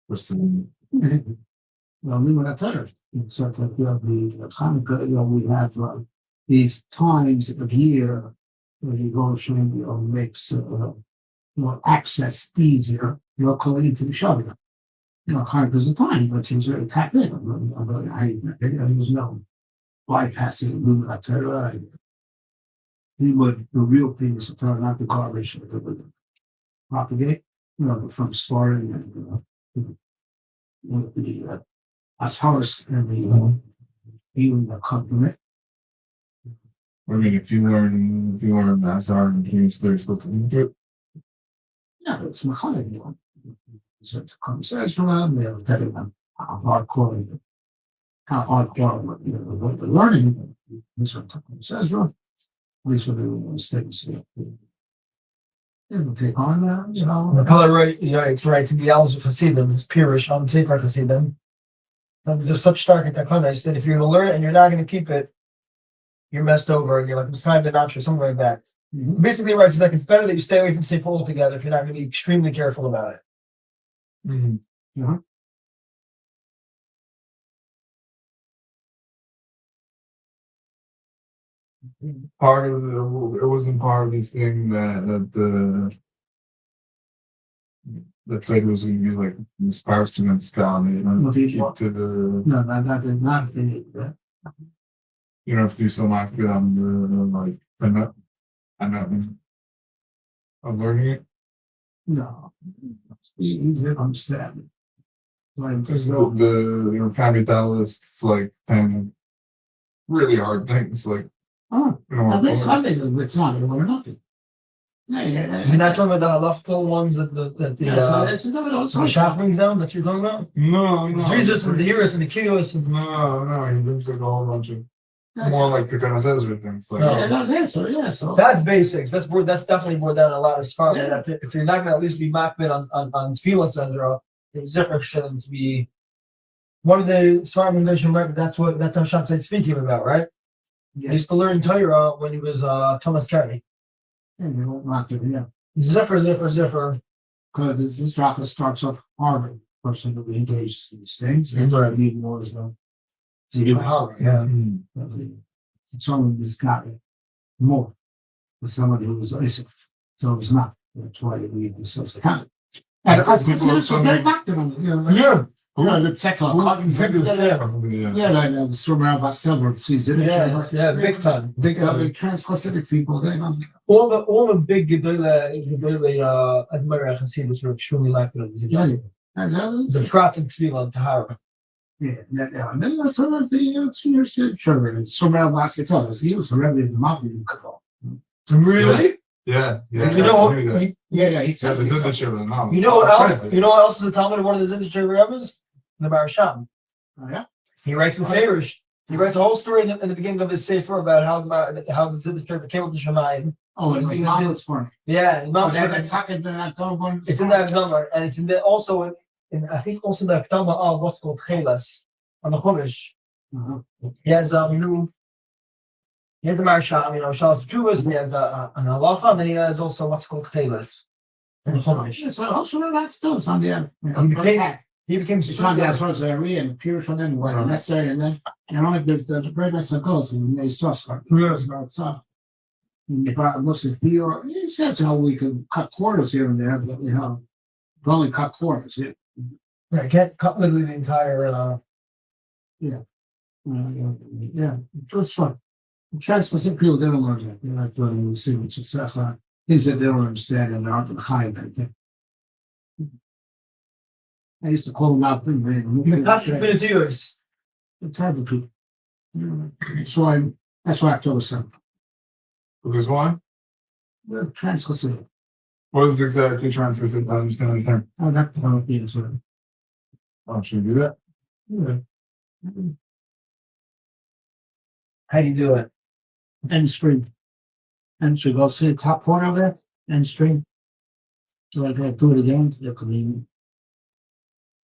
What's the name? Well, we were not tired. So that we have the Hanukkah, you know, we have these times of year where you go through, you know, makes access easier locally into the Shabbat. hundreds of times, but things are tapped in. There was no bypassing movement of Torah. He would, the real thing is to turn out the garbage that would propagate, from starting and the Asharis and the even the compliment. I mean, if you learn Azar and Kings, they're supposed to do it. Yeah, it's Mechanic. So it comes Ezra, they're telling them how hardcore, what they're learning. This one comes Ezra. These were the mistakes. It'll take on that, The color right, it's right to be Alza Hasidim, it's Pirish on Sefer Hasidim. And there's such stark takanas that if you're going to learn it and you're not going to keep it, you're messed over and you're like, it's time to notch or something like that. Mhm. Basically, right, so like it's better that you stay away from Sefer altogether if you're not going to be extremely careful about it. Part of it wasn't part of this thing that said it was going to be like espoused against God, keep to the, No, that did not. you don't have to do so much good on the, like, I'm learning it. No. You didn't understand. Because your family lists like 10 really hard things, like, Oh, you know, now this Sunday, it's not or nothing. Yeah. You're not talking about the halachical ones that the Shaf brings down that you're talking about? no, The Jesus and the Heroes and the Kios and no, he brings like a whole bunch of more like the kind of Ezra things, like, So that's basics. That's definitely brought down a lot as far as if you're not going to at least be makbid on Tefillah Sandra, it's different shouldn't be. One of the Svarim mentioned, right? That's how Shabbat's speaking about, right? He used to learn Torah when he was Thomas Carey. Zipper. Because this chapter starts off hard. Person who engages in these things. Right. Need more as well. Yeah. Someone who's got more. With somebody who was so it's not. That's why we need this as a kind. And I consider it's very active on it. Yeah. The sex on Yeah, right now the storm out of silver sees it. Yeah, big time. Trans-Hasidic people, they know. All the big Gedolei Admirer Hasidim are extremely likely. The Frat and Tefillah and Tahara. Yeah. And then that's sort of the senior children. It's so many last years. He was already in the mountain. Really? yeah. You know, He said There's in the children now. You know what else? You know what else is a Talmud of one of the Zindushay Rebbes? The Barasham. Oh, yeah. He writes with Farish. He writes a whole story in the beginning of his sefer about how the Zindushay became with the Shemayim. Oh, it's Maamar for him. Yeah, It's in that number, and it's in the also in I think also the Akdama of what's called Chelas on the Codesh. He has he has the Marshal, Shalat Chuvas, he has the an halacha, and then he has also what's called Chelas. In the Chumash. So also that's still on the end. He became It's not as far as area and pure for them what necessary, and then there's the very nice goes and they saw some about some. But most of you, he said we can cut quarters here and there, but we only cut quarters. Yeah. Yeah, can't cut literally the entire. Yeah, it's fun. Trans-Pacific people they don't learn that. They're not doing the same. Things that they don't understand and they're not the high thing. I used to call them out. That's a bit of yours. The type of people. So that's why I told us something. Because why? We're Trans-Pacific. What is exactly Trans-Pacific? I understand the term. I would have to know the answer. Oh, should we do that? Yeah. How do you do it? End string. And so go see the top corner of it, end string. So I can do it again. You can